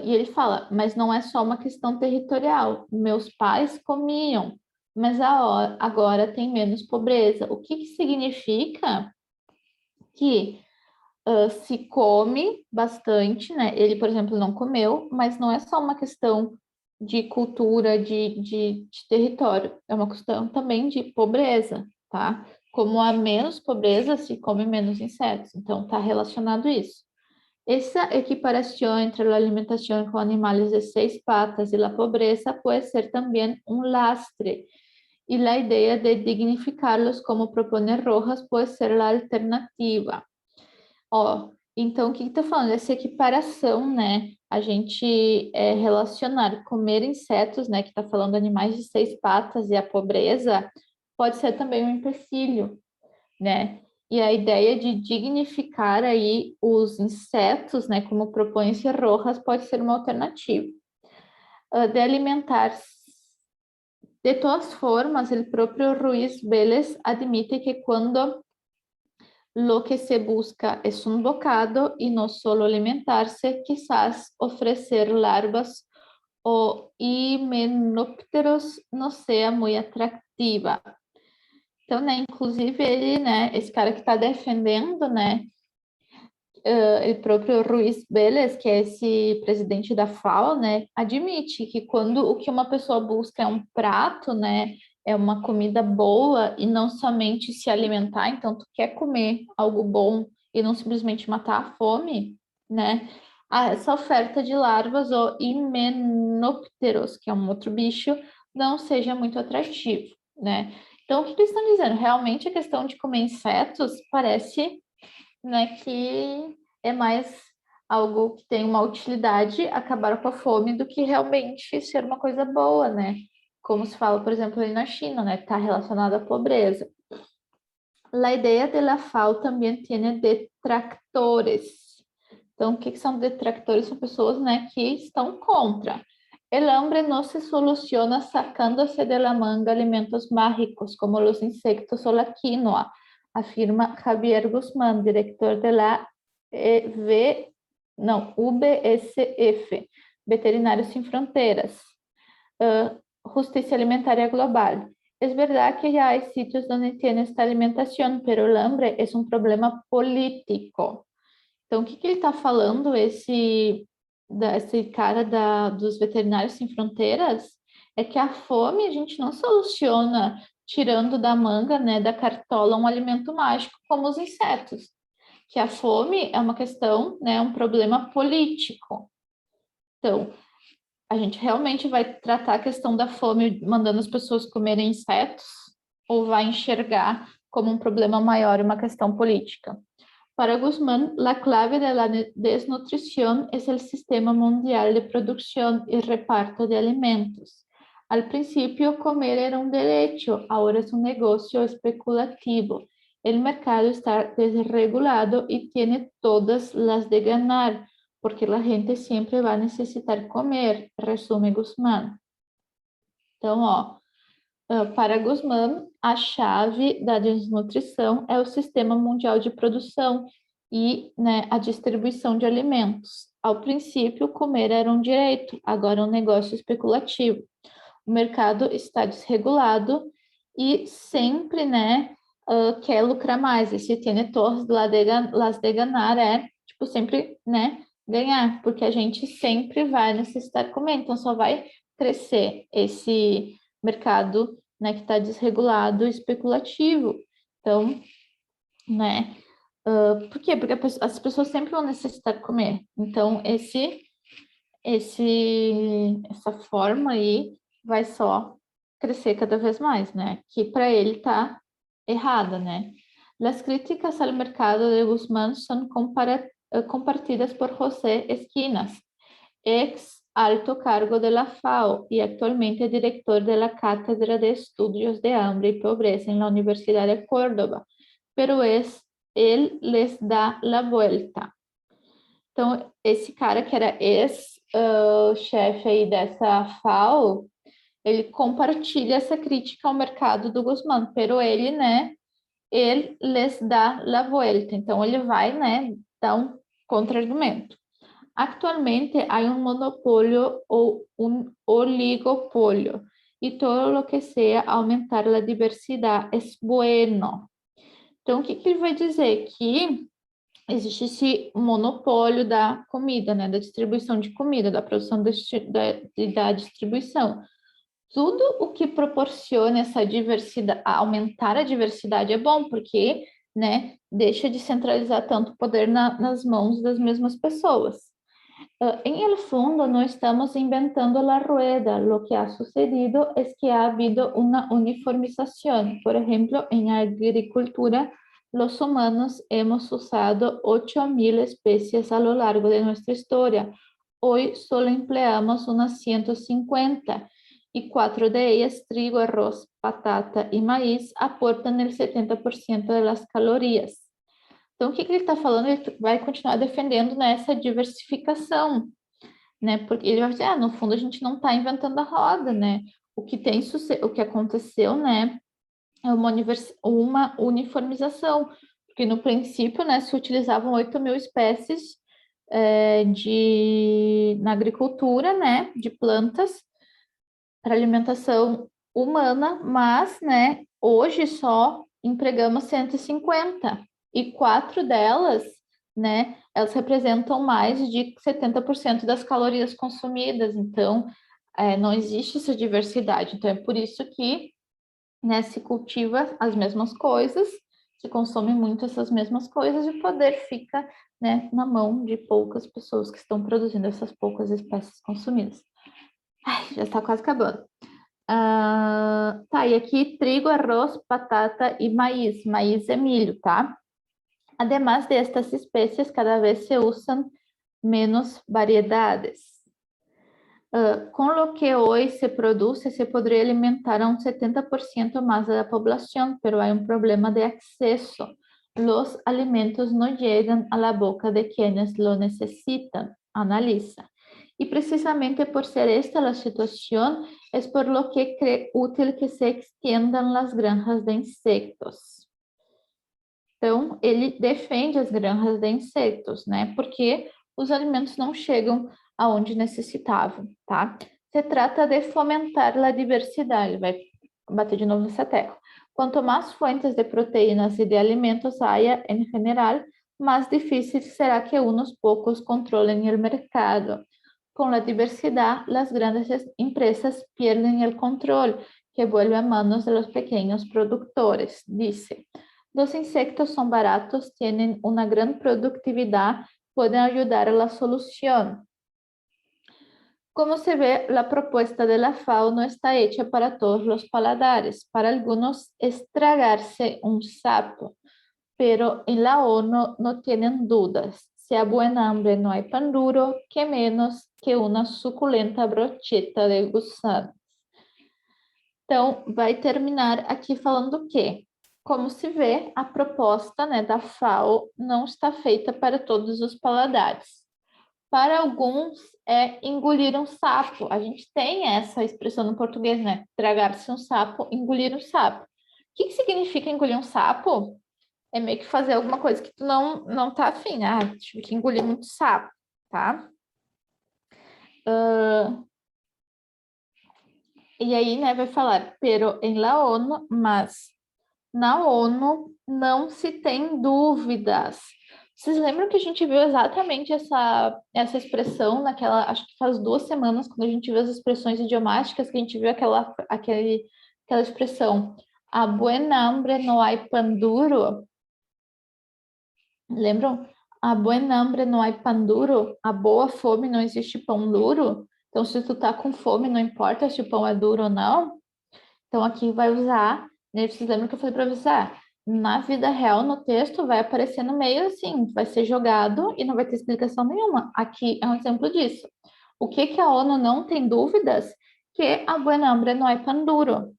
E ele fala, mas não é só uma questão territorial. Meus pais comiam, mas agora tem menos pobreza. O que que significa que se come bastante, né? Ele, por exemplo, não comeu, mas não é só uma questão de cultura, de território, é uma questão também de pobreza, tá? Como há menos pobreza, se come menos insetos, então está relacionado isso. Essa equiparação entre a alimentação com animais de 6 patas e a pobreza pode ser também um lastre, e a ideia de dignificá-los, como propõe Rojas, pode ser a alternativa. Ó, então, o que está falando? Essa equiparação, né? A gente relacionar comer insetos, né? Que está falando animais de 6 patas e a pobreza, pode ser também um empecilho, né? E a ideia de dignificar aí os insetos, né? Como propõe esse Rojas, pode ser uma alternativa. De alimentar. De todas formas, o próprio Ruiz Vélez admite que quando lo que se busca es un bocado y no solo alimentarse, quizás ofrecer larvas o himenópteros não seja muito atrativa. Então, né, inclusive ele, né, esse cara que está defendendo, né, o próprio Ruiz Vélez, que é esse presidente da FAO, né, admite que quando o que uma pessoa busca é um prato, né, é uma comida boa e não somente se alimentar, então tu quer comer algo bom e não simplesmente matar a fome, né? Essa oferta de larvas ou himenópteros, que é um outro bicho, não seja muito atrativo, né? Então, o que eles estão dizendo? Realmente a questão de comer insetos parece, né, que é mais algo que tem uma utilidade, acabar com a fome, do que realmente ser uma coisa boa, né? Como se fala, por exemplo, ali na China, né? Está relacionado à pobreza. A ideia de la FAO também tem detractores. Então, o que são detractores? São pessoas, né, que estão contra. El hambre no se soluciona sacándose de la manga alimentos mágicos como los insectos o la quinoa, afirma Javier Guzmán, director de la VSF, Veterinários Sem Fronteiras, Justicia Alimentaria Global. Es verdad que ya hay sitios donde tiene esta alimentación, pero el hambre es un problema político. Então, o que ele está falando, esse cara dos Veterinários Sem Fronteiras, é que a fome a gente não soluciona tirando da manga, né, da cartola, um alimento mágico como os insetos. Que a fome é uma questão, né, um problema político. Então, a gente realmente vai tratar a questão da fome mandando as pessoas comerem insetos ou vai enxergar como um problema maior, uma questão política? Para Guzmán, la clave de la desnutrición es el sistema mundial de producción y reparto de alimentos. Al principio, comer era un derecho, ahora es un negocio especulativo. El mercado está desregulado y tiene todas las de ganar, porque la gente siempre va a necesitar comer, resume Guzmán. Então, para Guzmán, a chave da desnutrição é o sistema mundial de produção e, né, a distribuição de alimentos. Ao princípio, comer era um direito, agora é um negócio especulativo. O mercado está desregulado e sempre, né, quer lucrar mais. Esse tiene todas las de ganar é, tipo, sempre, né, ganhar, porque a gente sempre vai necessitar comer, então só vai crescer esse mercado, né, que está desregulado, especulativo. Então, né, por quê? Porque as pessoas sempre vão necessitar comer. Então, essa forma aí vai só crescer cada vez mais, né? Que para ele tá errada, né? Las críticas al mercado de Guzmán son compartidas por José Esquinas, ex alto cargo de la FAO y actualmente director de la Cátedra de Estudios de Hambre y Pobreza en la Universidad de Córdoba, pero él les da la vuelta. Então, esse cara que era ex-chefe aí dessa FAO, ele compartilha essa crítica ao mercado do Guzmán, pero ele, né, ele les dá la vuelta. Então, ele vai, né, dar um contra-argumento. Actualmente hay un monopolio o un oligopolio y todo lo que sea aumentar la diversidad es bueno. Então, o que ele vai dizer? Que existe esse monopólio da comida, né? Da distribuição de comida, da produção da distribuição. Tudo o que proporciona essa diversidade, aumentar a diversidade é bom, porque, né, deixa de centralizar tanto o poder nas mãos das mesmas pessoas. En el fondo no estamos inventando la rueda, lo que ha sucedido es que ha habido una uniformización. Por ejemplo, en agricultura, los humanos hemos usado 8.000 especies a lo largo de nuestra historia. Hoy solo empleamos unas 150 y 4 de ellas, trigo, arroz, patata y maíz, aportan el 70% de las calorías. Então, o que ele está falando? Ele vai continuar defendendo, né, essa diversificação, né? Porque ele vai dizer, no fundo a gente não está inventando a roda, né? O que aconteceu, né, é uma uniformização, porque no princípio, né, se utilizavam 8.000 espécies na agricultura, né, de plantas para alimentação humana, mas, né, hoje só empregamos 150. E 4 delas, né, elas representam mais de 70% das calorias consumidas. Então, não existe essa diversidade. Então, é por isso que, né, se cultiva as mesmas coisas, se consome muito essas mesmas coisas e o poder fica, né, na mão de poucas pessoas que estão produzindo essas poucas espécies consumidas. Ai, já está quase acabando. Tá, e aqui trigo, arroz, batata e maíz. Maíz é milho, tá? Además de estas especies, cada vez se usan menos variedades. Con lo que hoy se produce, se podría alimentar a un 70% más de la población, pero hay un problema de acceso. los alimentos no llegan a la boca de quienes lo necesitan, analiza. Y precisamente por ser esta la situación, es por lo que cree útil que se extiendan las granjas de insectos. Então, ele defende as granjas de insetos, né? Porque os alimentos não chegam aonde necessitavam, tá? Se trata de fomentar a diversidade, vai bater de novo nessa tecla. Quanto mais fuentes de proteínas e de alimentos haya em geral, mais difícil será que unos pocos controlen o mercado. Com a diversidade, as grandes empresas perdem o controle, que vuelve a manos de los pequeños productores, dice. Los insectos son baratos, tienen una gran productividad, pueden ayudar a la solución. Como se ve, la propuesta de la FAO no está hecha para todos los paladares. Para algunos es tragarse un sapo, pero en la ONU no tienen dudas. Si a buen hambre no hay pan duro, que menos que una suculenta brocheta de gusanos. Então, vai terminar aqui falando o quê? Como se vê, a proposta, né, da FAO não está feita para todos os paladares. Para alguns, é engolir um sapo. A gente tem essa expressão no português, né? Tragar-se um sapo, engolir um sapo. O que significa engolir um sapo? É meio que fazer alguma coisa que tu não tá afim. Ah, tive que engolir muito sapo, tá? E aí, né, vai falar, pero em la ONU, mas na ONU não se tem dúvidas. Vocês lembram que a gente viu exatamente essa expressão naquela, acho que faz 2 semanas, quando a gente viu as expressões idiomáticas, que a gente viu aquela expressão, a buen hambre no hay pan duro. Lembram? A buen hambre no hay pan duro. A boa fome não existe pão duro. Então, se tu tá com fome, não importa se o pão é duro ou não. Então, aqui vai usar, né? Vocês lembram que eu falei para você? Na vida real, no texto, vai aparecer no meio assim, vai ser jogado e não vai ter explicação nenhuma. Aqui é um exemplo disso. O que a ONU não tem dúvidas? Que a buen hambre no hay pan duro.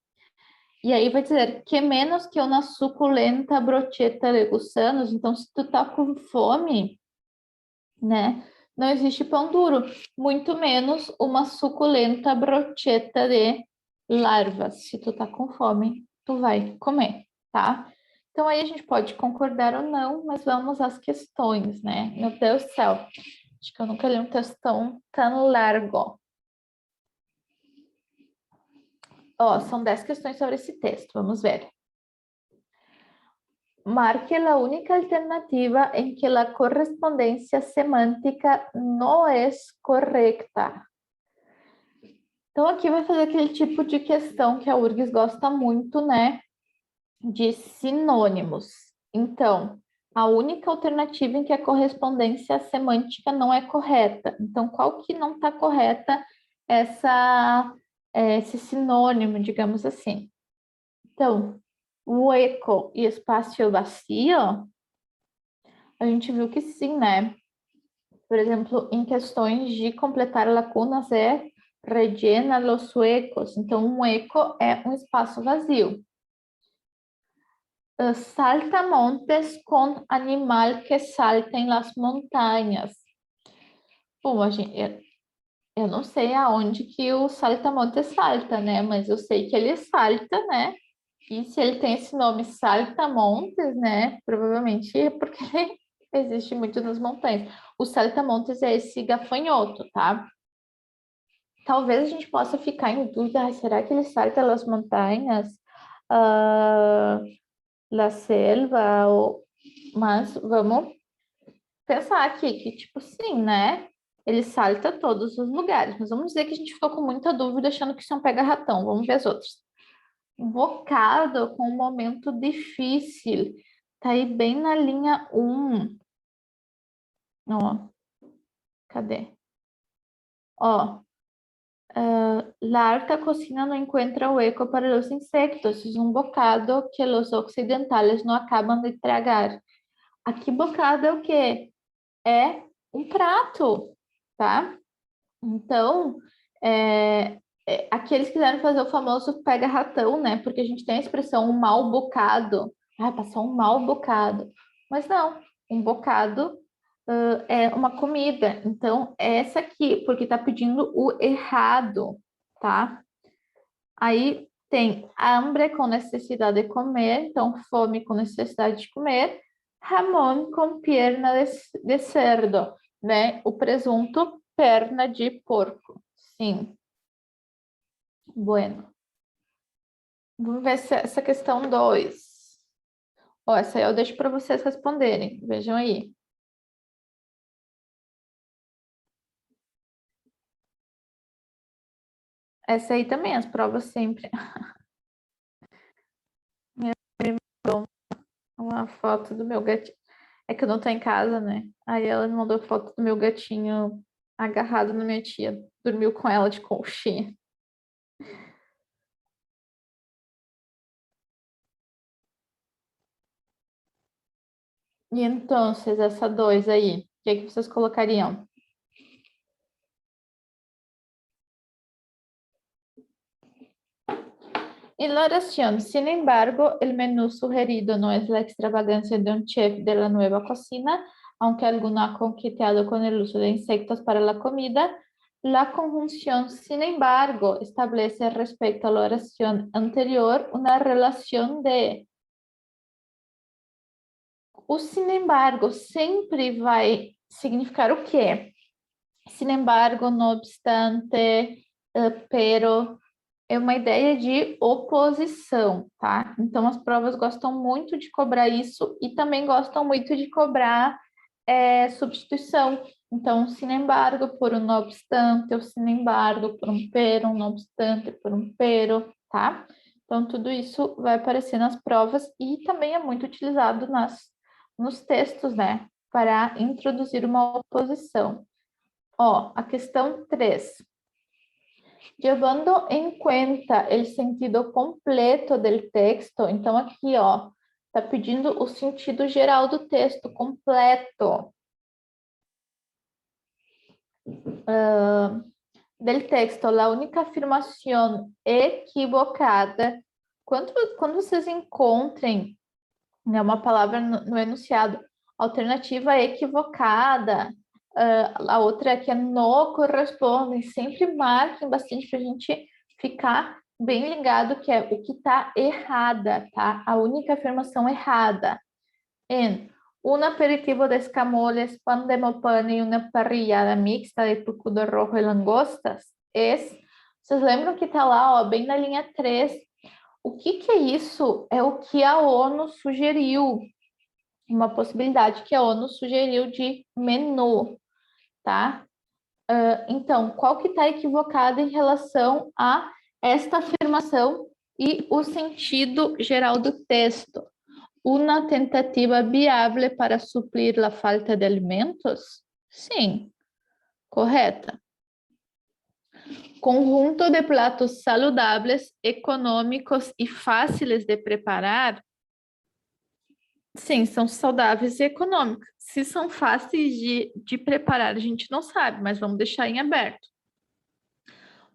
E aí vai dizer que menos que uma suculenta brocheta de gusanos. Então, se tu tá com fome, né? Não existe pão duro, muito menos uma suculenta brocheta de larvas. Se tu tá com fome, tu vai comer, tá? Então aí a gente pode concordar ou não, mas vamos às questões, né? Meu Deus do céu, acho que eu nunca li um texto tão largo. Ó, são 10 questões sobre esse texto, vamos ver. Marque a única alternativa em que a correspondência semântica não é correta. Então, aqui vai fazer aquele tipo de questão que a URGS gosta muito, né? De sinônimos. Então, a única alternativa em que a correspondência semântica não é correta. Então, qual que não está correta esse sinônimo, digamos assim? Então, hueco e espaço vazio, a gente viu que sim, né? Por exemplo, em questões de completar lacunas é rellena los huecos. Então, um hueco é um espaço vazio. Saltamontes com animal que salta em las montanhas. Bom, eu não sei aonde que o saltamontes salta, né? Mas eu sei que ele salta, né? E se ele tem esse nome saltamontes, né? Provavelmente é porque ele existe muito nas montanhas. O saltamontes é esse gafanhoto, tá? Talvez a gente possa ficar em dúvida, será que ele salta as montanhas, la selva, mas vamos pensar aqui que, tipo, sim, né? Ele salta todos os lugares, mas vamos dizer que a gente ficou com muita dúvida achando que isso é um pega-ratão. Vamos ver as outras. Bocado com um momento difícil. Tá aí bem na linha 1. Ó, cadê? Ó, la alta cocina no encuentra hueco para los insectos. Es un bocado que los occidentales no acaban de tragar. Aqui, bocado é o quê? É um prato, tá? Então, aqui eles quiseram fazer o famoso pega-ratão, né? Porque a gente tem a expressão um mal bocado. Ah, passou um mal bocado. Mas não, um bocado é uma comida. Então, é essa aqui, porque está pedindo o errado, tá? Aí tem hambre com necessidade de comer, então fome com necessidade de comer. Jamón com perna de cerdo, né? O presunto, perna de porco. Sim. Bueno. Vamos ver essa questão 2. Ó, essa aí eu deixo para vocês responderem. Vejam aí. Essa aí também, as provas sempre. Uma foto do meu gatinho. É que eu não tô em casa, né? Aí ela me mandou foto do meu gatinho agarrado na minha tia. Dormiu com ela de conchinha. E então, essa 2 aí, o que é que vocês colocariam? En la oración, sin embargo, el menú sugerido no es la extravagancia de un chef de la nueva cocina, aunque alguno ha conquistado con el uso de insectos para la comida. La conjunción, sin embargo, establece respecto a la oración anterior una relación de... O sin embargo sempre vai significar o quê? Sin embargo, no obstante, pero é uma ideia de oposição, tá? Então, as provas gostam muito de cobrar isso e também gostam muito de cobrar substituição. Então, sin embargo, por um no obstante, ou sin embargo, por um pero, um no obstante, por um pero, tá? Então, tudo isso vai aparecer nas provas e também é muito utilizado nos textos, né? Para introduzir uma oposição. Ó, a questão 3. Llevando em conta o sentido completo do texto, então aqui, ó, tá pedindo o sentido geral do texto completo. Del texto, a única afirmação equivocada. Quando vocês encontrem, né, uma palavra no enunciado, alternativa equivocada, a outra que é no corresponde, sempre marquem bastante para a gente ficar bem ligado que é o que está errada, tá? A única afirmação errada. En un aperitivo de escamoles, pan de mopane y una parrillada mixta de tucudo rojo e langostas Vocês lembram que tá lá, ó, bem na linha 3. O que é isso? É o que a ONU sugeriu. Uma possibilidade que a ONU sugeriu de menu, tá? Então, qual que está equivocado em relação a esta afirmação e o sentido geral do texto? Uma tentativa viável para suprir a falta de alimentos? Sim, correta. Conjunto de pratos saludáveis, econômicos e fáceis de preparar? Sim, são saudáveis e econômicos. Se são fáceis de preparar, a gente não sabe, mas vamos deixar em aberto.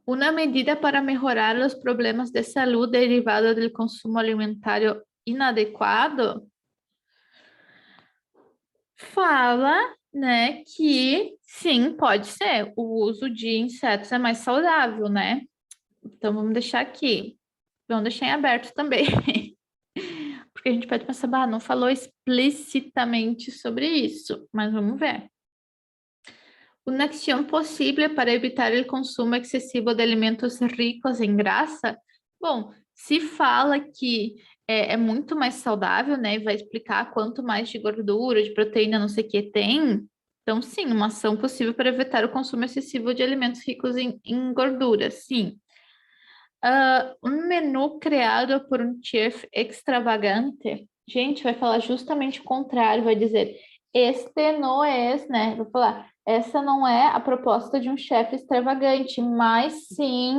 Uma medida para melhorar os problemas de saúde derivados do consumo alimentar inadequado? Fala, né, que sim, pode ser. O uso de insetos é mais saudável, né? Então vamos deixar aqui. Vamos deixar em aberto também. Porque a gente pode pensar, bah, não falou explicitamente sobre isso, mas vamos ver. Uma ação possível para evitar o consumo excessivo de alimentos ricos em graça? Bom, se fala que é muito mais saudável, né? E vai explicar quanto mais de gordura, de proteína, não sei o que tem. Então, sim, uma ação possível para evitar o consumo excessivo de alimentos ricos em gordura, sim. Um menu criado por um chef extravagante. Gente, vai falar justamente o contrário, vai dizer, este não é, né? Vou falar, essa não é a proposta de um chefe extravagante, mas sim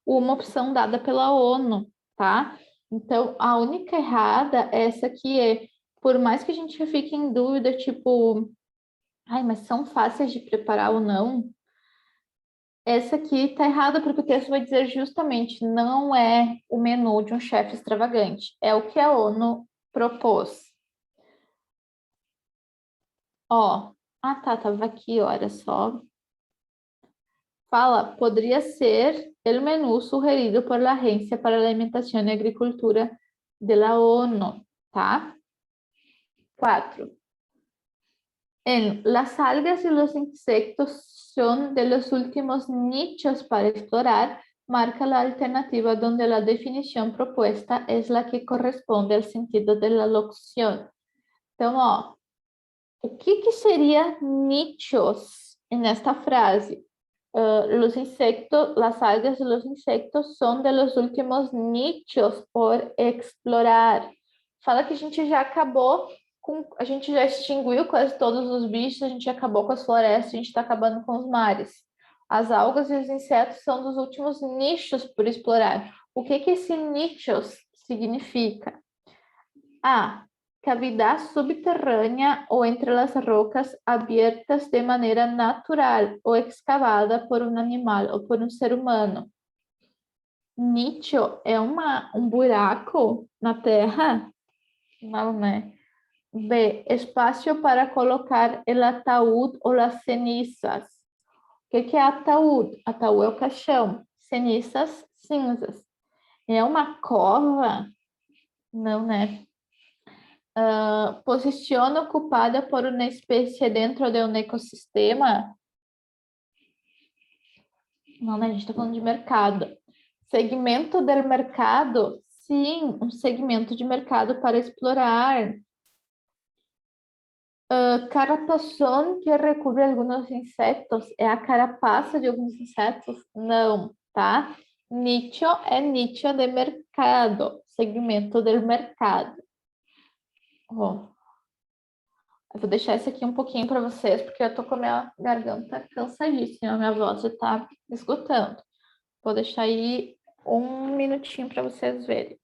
uma opção dada pela ONU, tá? Então, a única errada é essa aqui é, por mais que a gente fique em dúvida, tipo, ai, mas são fáceis de preparar ou não? Essa aqui está errada porque o texto vai dizer justamente não é o menu de um chefe extravagante, é o que a ONU propôs. Ó, tava aqui, olha só. Fala, podría ser el menú sugerido por la Agencia para la Alimentación y Agricultura de la ONU, ¿tá? 4. Las algas y los insectos son de los últimos nichos para explorar, marca la alternativa donde la definición propuesta es la que corresponde al sentido de la locución. Então, ó, o que seria nichos nesta frase? Los insectos, las algas y los insectos son de los últimos nichos por explorar. Fala que a gente já acabou a gente já extinguiu quase todos os bichos, a gente acabou com as florestas, a gente está acabando com os mares. As algas e os insetos são dos últimos nichos por explorar. O que esse nichos significa? Cavidad subterránea o entre las rocas abiertas de manera natural o excavada por un animal o por un ser humano. Nicho é um buraco na terra? Não, né? B. Espaço para colocar el ataúd ou las cenizas. O que é ataúd? Ataúd é o caixão. Cenizas, cinzas. É uma cova? Não, né? Posição ocupada por uma espécie dentro de um ecossistema? Não, né? A gente está falando de mercado. Segmento do mercado? Sim, um segmento de mercado para explorar. Carapação que recobre alguns insetos. É a carapaça de alguns insetos? Não, tá? Nicho é nicho de mercado. Segmento do mercado. Ó. Eu vou deixar esse aqui um pouquinho para vocês, porque eu tô com a minha garganta cansadíssima, a minha voz já tá esgotando. Vou deixar aí um minutinho para vocês verem.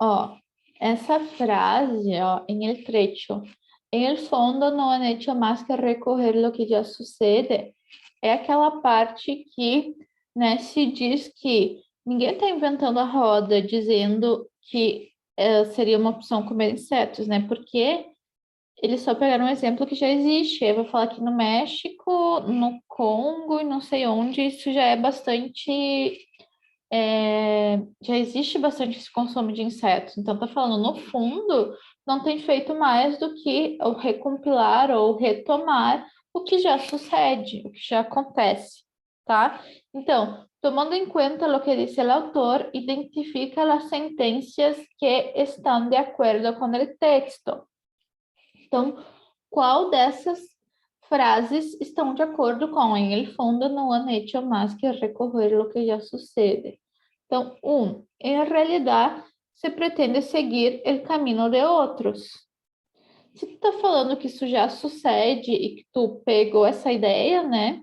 Ó, essa frase, ó, em el trecho, en el fondo no han hecho más que recorrer lo que ya sucede, é aquela parte que, né, se diz que ninguém está inventando a roda dizendo que seria uma opção comer insetos, né? Porque eles só pegaram um exemplo que já existe. Eu vou falar que no México, no Congo e não sei onde, isso já é bastante já existe bastante esse consumo de insetos. Então, tá falando, no fundo, não tem feito mais do que ou recompilar ou retomar o que já sucede, o que já acontece, tá? Então, tomando em conta o que diz o autor, identifica as sentenças que estão de acordo com o texto. Então, qual dessas frases estão de acordo com em el fondo no han hecho más que recorrer lo que ya sucede. Então, em realidade, se pretende seguir o caminho de outros. Se tu tá falando que isso já sucede e que tu pegou essa ideia, né?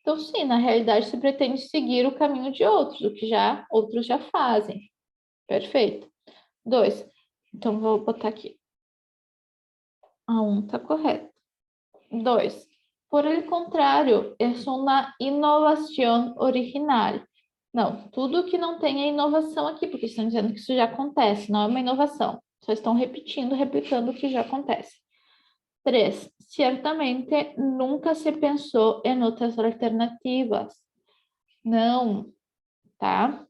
Então, sim, na realidade, você pretende seguir o caminho de outros, o que já outros já fazem. Perfeito. 2. Então, vou botar aqui. A 1 tá correto. 2. Por el contrario, es una innovación original. Não, tudo que não tem é inovação aqui, porque estão dizendo que isso já acontece, não é uma inovação. Só estão repetindo, replicando o que já acontece. 3. Ciertamente nunca se pensou em outras alternativas. Não, tá?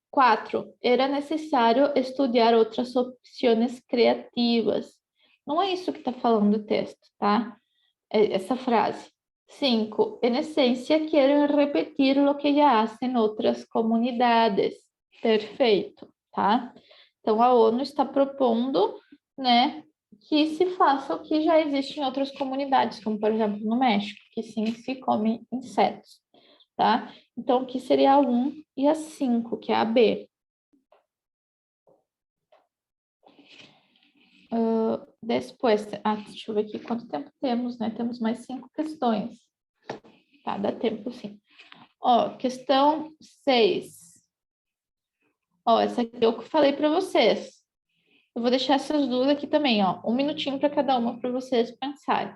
4. Era necessário estudar outras opções criativas. Não é isso que está falando o texto, tá? Essa frase. 5. En essência, querem repetir o que já hacen outras comunidades. Perfeito, tá? Então, a ONU está propondo, né, que se faça o que já existe em outras comunidades, como, por exemplo, no México, que sim se come insetos, tá? Então, que seria a 1 e a 5, que é a B. Depois, deixa eu ver aqui quanto tempo temos, né? Temos mais 5 questões. Tá, dá tempo sim. Ó, questão 6. Ó, essa aqui eu falei para vocês. Eu vou deixar essas duas aqui também, ó. 1 minutinho para cada uma para vocês pensarem.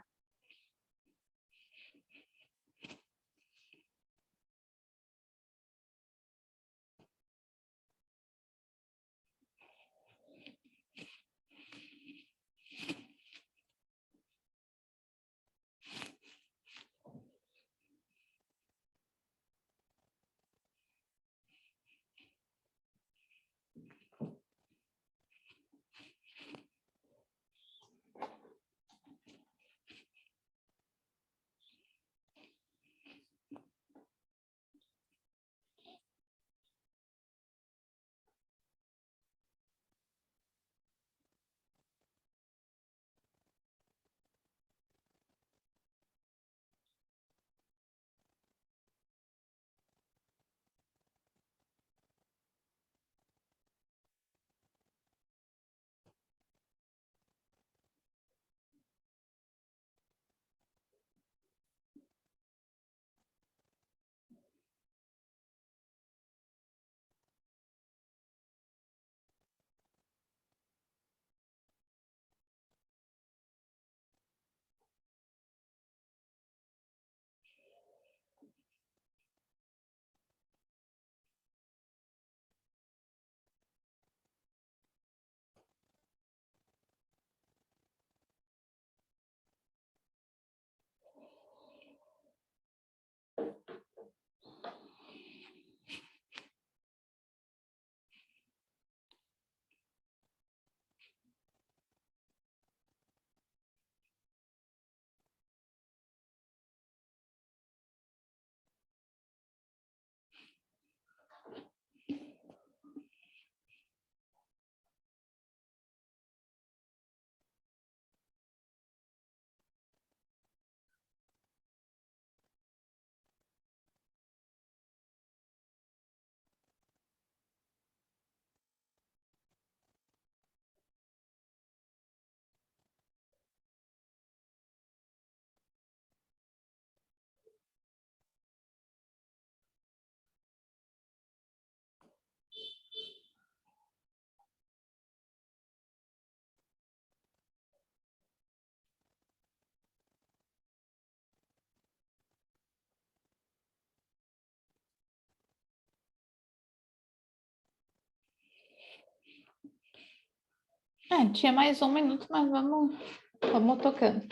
Tinha mais 1 minuto, mas vamos tocando.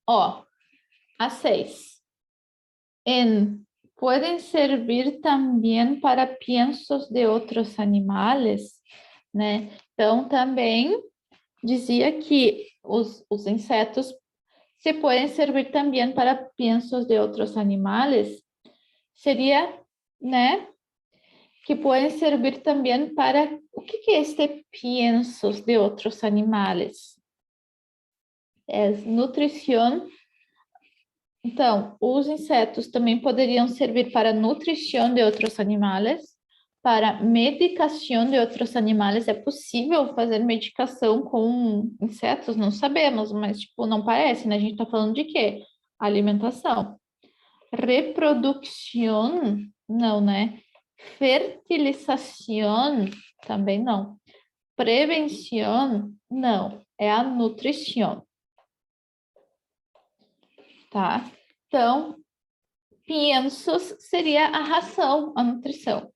Ó, a 6. Pueden servir também para piensos de outros animales, né? Então, também dizia que os insetos se podem servir também para piensos de outros animales. Seria, né? Que podem servir também para... O que é este piensos de outros animales? É nutrição. Então, os insetos também poderiam servir para nutrição de outros animais, para medicação de outros animais. É possível fazer medicação com insetos? Não sabemos, mas tipo, não parece, né? A gente está falando de quê? Alimentação. Reprodução? Não, né? Fertilização? Também não. Prevenção? Não. É a nutrição. Tá? Então, piensos seria a ração, a nutrição.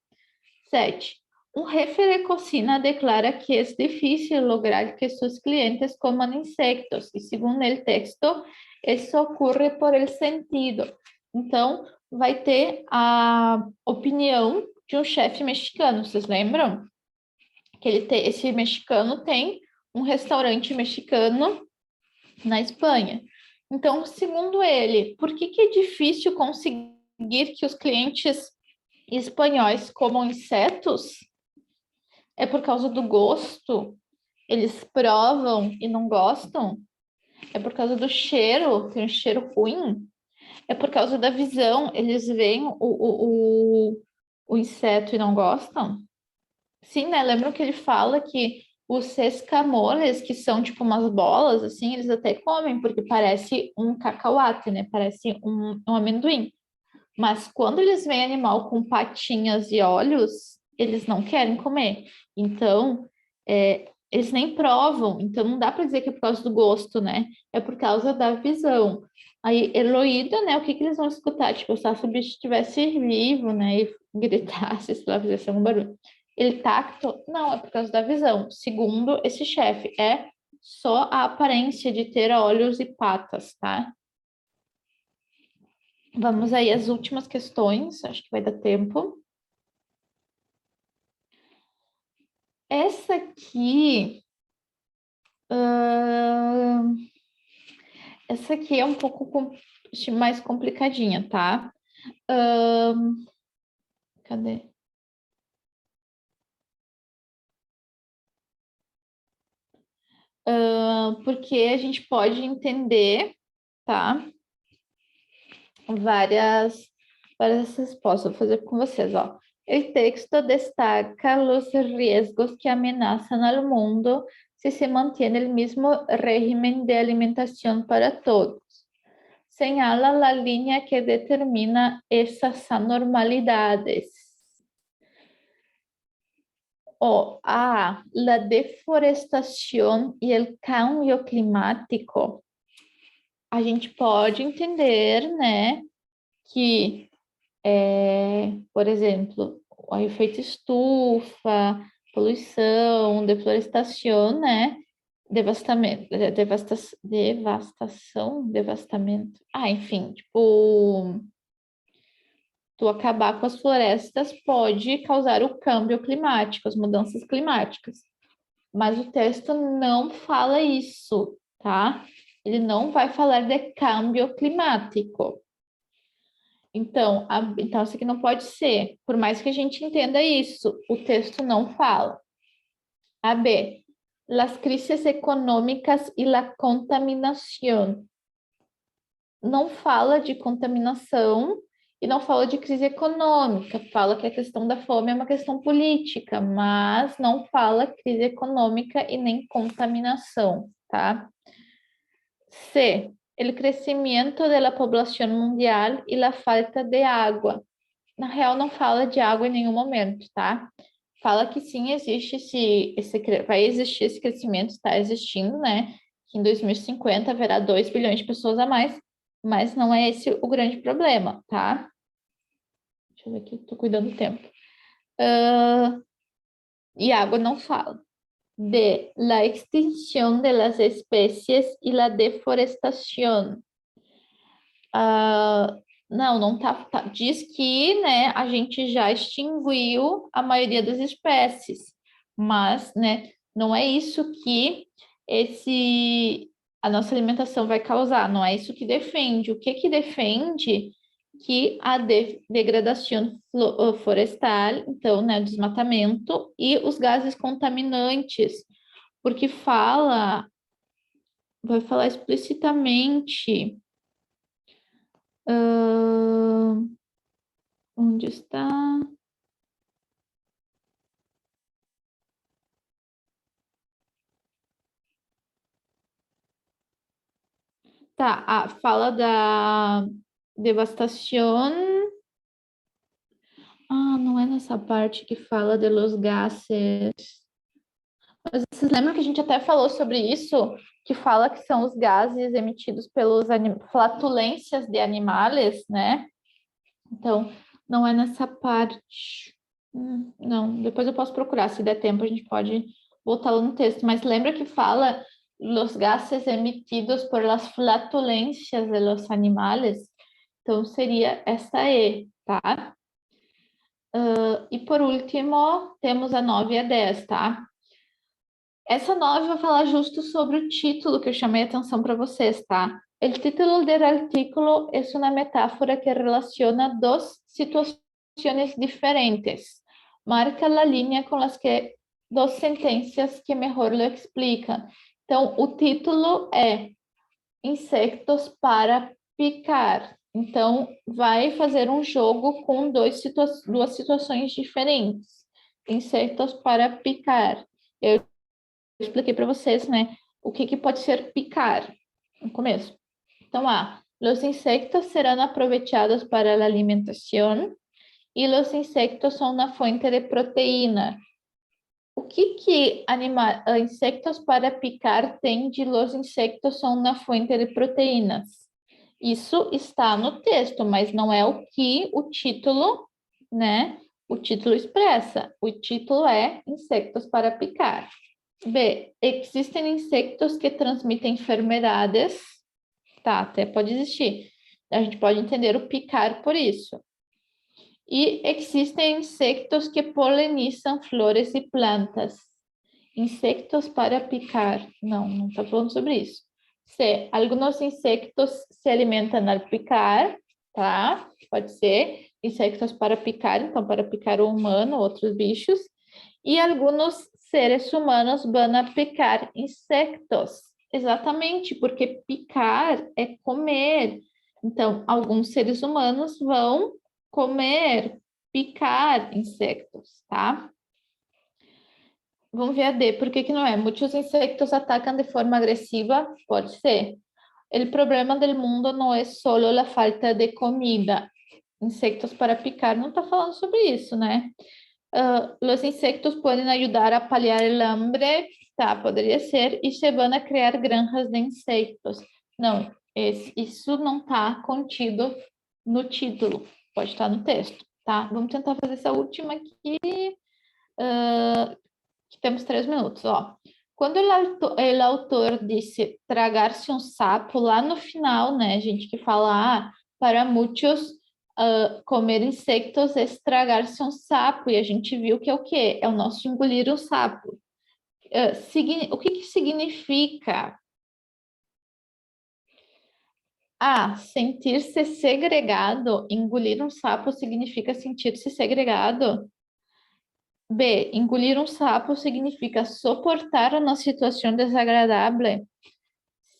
7. Um jefe de cocina declara que é difícil lograr que seus clientes comam insectos, e segundo o texto, isso ocorre por el sentido. Então, vai ter a opinião de um chefe mexicano, vocês lembram? Que esse mexicano tem um restaurante mexicano na Espanha. Então, segundo ele, por que é difícil conseguir que os clientes espanhóis comam insetos? É por causa do gosto? Eles provam e não gostam? É por causa do cheiro? Tem um cheiro ruim? É por causa da visão? Eles veem o inseto e não gostam? Sim, né? Lembra que ele fala que os escamoles, que são tipo umas bolas, assim, eles até comem, porque parece um cacauate, né? Parece um amendoim. Mas quando eles veem animal com patinhas e olhos, eles não querem comer. Então, eles nem provam. Então, não dá para dizer que é por causa do gosto, né? É por causa da visão. Aí, Heloída, né? O que eles vão escutar? Tipo, se o bicho estivesse vivo, né? E gritasse, sei lá, fizesse algum barulho. Ele tacto? Não, é por causa da visão. Segundo esse chefe, é só a aparência de ter olhos e patas, tá? Vamos aí às últimas questões, acho que vai dar tempo. Essa aqui, essa aqui é um pouco mais complicadinha, tá? Cadê? Porque a gente pode entender, tá? Várias respostas. Vou fazer com vocês, ó. El texto destaca los riesgos que amenazan al mundo si se mantiene el mismo régimen de alimentación para todos. Señala la línea que determina esas anormalidades. O A, la deforestación y el cambio climático. A gente pode entender, né, que por exemplo, o efeito estufa, poluição, deforestação, né? Devastamento. Ah, enfim, tipo, tu acabar com as florestas pode causar o câmbio climático, as mudanças climáticas. Mas o texto não fala isso, tá? Ele não vai falar de câmbio climático. Então, isso aqui não pode ser. Por mais que a gente entenda isso, o texto não fala. A B. Las crisis econômicas e la contaminação. Não fala de contaminação e não fala de crise econômica. Fala que a questão da fome é uma questão política, mas não fala crise econômica e nem contaminação, tá? C. El crecimiento de la población mundial y la falta de agua. Na real, não fala de água em nenhum momento, tá? Fala que sim, vai existir esse crescimento, está existindo, né? Que em 2050 haverá 2 bilhões de pessoas a mais, mas não é esse o grande problema, tá? Deixa eu ver aqui, tô cuidando do tempo. E água não fala. D. La extinción de las especies y la deforestación. Não tá. Diz que, né, a gente já extinguiu a maioria das espécies, mas, né, não é isso que a nossa alimentação vai causar, não é isso que defende. O que defende que a degradação florestal, então, né, desmatamento e os gases contaminantes, porque vai falar explicitamente. Onde está? Tá, fala da devastação. Não é nessa parte que fala de los gases. Mas vocês lembram que a gente até falou sobre isso? Que fala que são os gases emitidos pelos flatulências de animais, né? Então, não é nessa parte. Não, depois eu posso procurar, se der tempo a gente pode voltar lá no texto. Mas lembra que fala los gases emitidos por las flatulencias de los animales? Então, seria essa E, tá? E por último, temos a 9 e a 10, tá? Essa 9 vai falar justo sobre o título que eu chamei a atenção para vocês, tá? El título del artículo es una metáfora que relaciona dos situaciones diferentes. Marca la línea con las que dos sentencias que mejor lo explican. Então, o título é Insectos para picar. Então, vai fazer um jogo com duas situações diferentes. Insectos para picar. Eu expliquei para vocês, né, o que pode ser picar no começo. Então, los insectos serán aprovechados para la alimentación y los insectos son una fuente de proteína. O que insectos para picar tem de los insectos são uma fonte de proteínas? Isso está no texto, mas não é o que o título, né? O título expressa. O título é Insectos para picar. B. Existem insectos que transmitem enfermidades. Tá, até pode existir. A gente pode entender o picar por isso. E existem insectos que polinizam flores e plantas. Insectos para picar. Não está falando sobre isso. C. Alguns insectos se alimentam ao picar, tá? Pode ser insectos para picar, então para picar o humano, outros bichos. E alguns seres humanos vão a picar insectos. Exatamente, porque picar é comer. Então, alguns seres humanos vão comer, picar insectos, tá? Vamos ver a D, por que não é? Muitos insectos atacam de forma agressiva? Pode ser. O problema do mundo não é só a falta de comida. Insectos para picar não está falando sobre isso, né? Os insectos podem ajudar a paliar o hambre, tá? Poderia ser. E se vão a criar granjas de insectos. Não, isso não está contido no título. Pode estar no texto, tá? Vamos tentar fazer essa última aqui. Que temos 3 minutos, ó. Quando o autor disse tragar-se um sapo, lá no final, né, gente, que fala, para muitos, comer insectos é tragar-se um sapo, e a gente viu que é o quê? É o nosso engolir um sapo. O que significa? Sentir-se segregado. Engolir um sapo significa sentir-se segregado. B. Engolir um sapo significa suportar uma situação desagradável?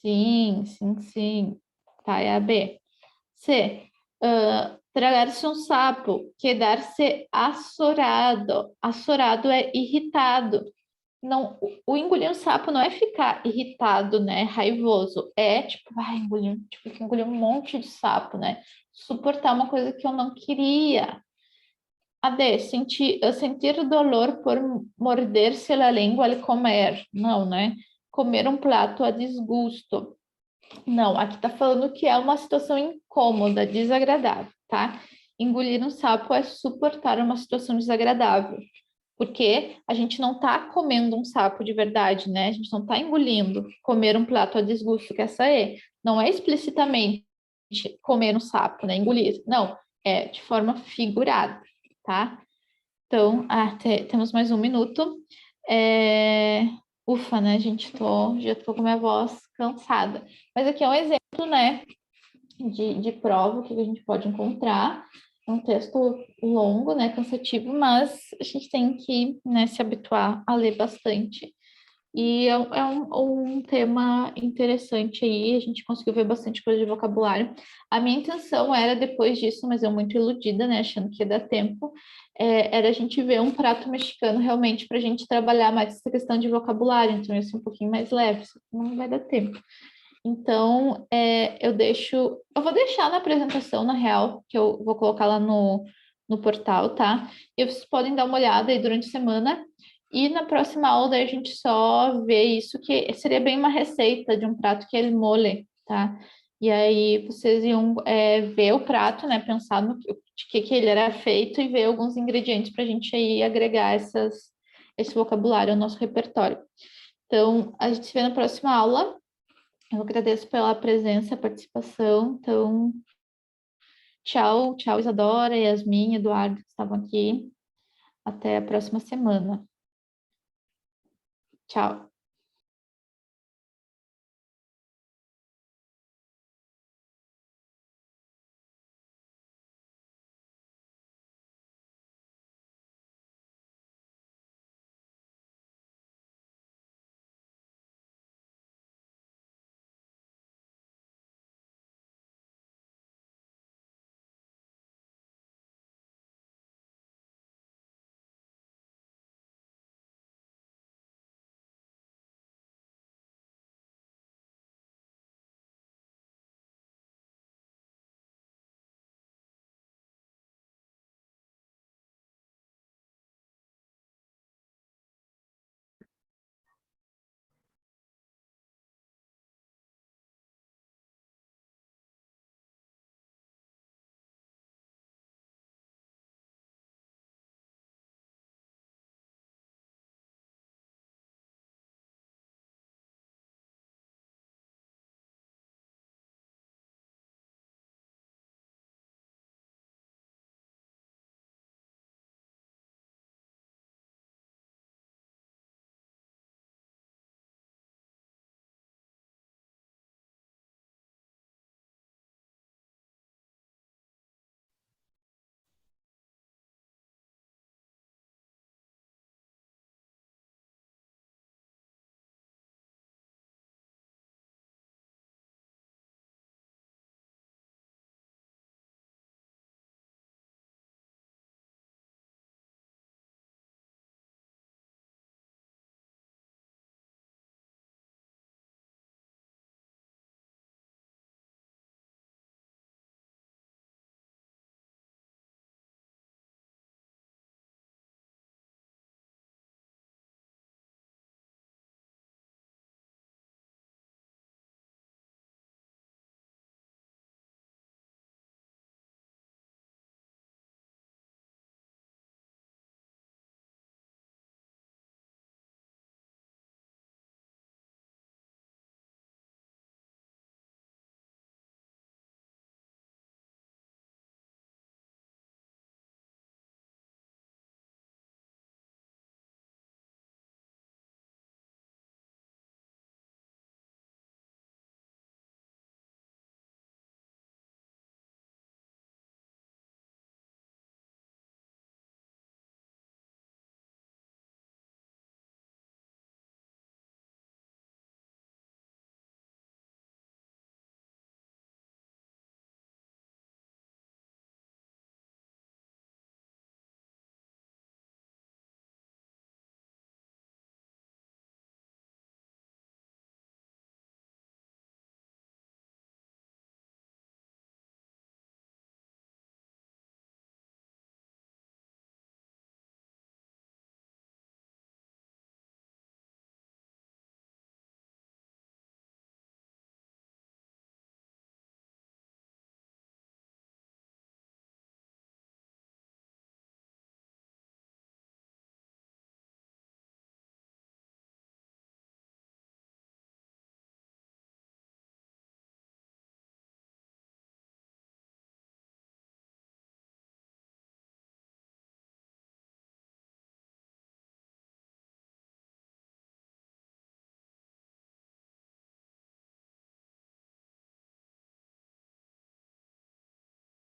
Sim, sim, sim. Tá, é a B. C. Tragar-se um sapo, quedar-se azorado. Azorado é irritado. Não, o engolir um sapo não é ficar irritado, né? Raivoso. É tipo, engolir um monte de sapo, né? Suportar uma coisa que eu não queria. A D, sentir dolor por morder-se a língua ao comer. Não, né? Comer um prato a desgosto. Não, aqui tá falando que é uma situação incômoda, desagradável, tá? Engolir um sapo é suportar uma situação desagradável. Porque a gente não tá comendo um sapo de verdade, né? A gente não tá engolindo. Comer um prato a desgosto, que essa é. Não é explicitamente comer um sapo, né? Engolir. Não, é de forma figurada, tá? Então, temos mais 1 minuto. Ufa, né, gente? Já tô com minha voz cansada. Mas aqui é um exemplo, né, de prova que a gente pode encontrar. É um texto longo, né, cansativo, mas a gente tem que, né, se habituar a ler bastante. E é um tema interessante aí, a gente conseguiu ver bastante coisa de vocabulário. A minha intenção era, depois disso, mas eu muito iludida, né, achando que ia dar tempo, era a gente ver um prato mexicano realmente para a gente trabalhar mais essa questão de vocabulário, então ia ser um pouquinho mais leve, não vai dar tempo. Então, eu vou deixar na apresentação, na real, que eu vou colocar lá no portal, tá? E vocês podem dar uma olhada aí durante a semana. E na próxima aula daí a gente só vê isso, que seria bem uma receita de um prato que é el mole, tá? E aí vocês iam ver o prato, né? Pensar de que ele era feito e ver alguns ingredientes para a gente aí agregar esse vocabulário ao nosso repertório. Então, a gente se vê na próxima aula. Eu agradeço pela presença, participação. Então, tchau, tchau, Isadora, Yasmin, Eduardo, que estavam aqui. Até a próxima semana. Tchau.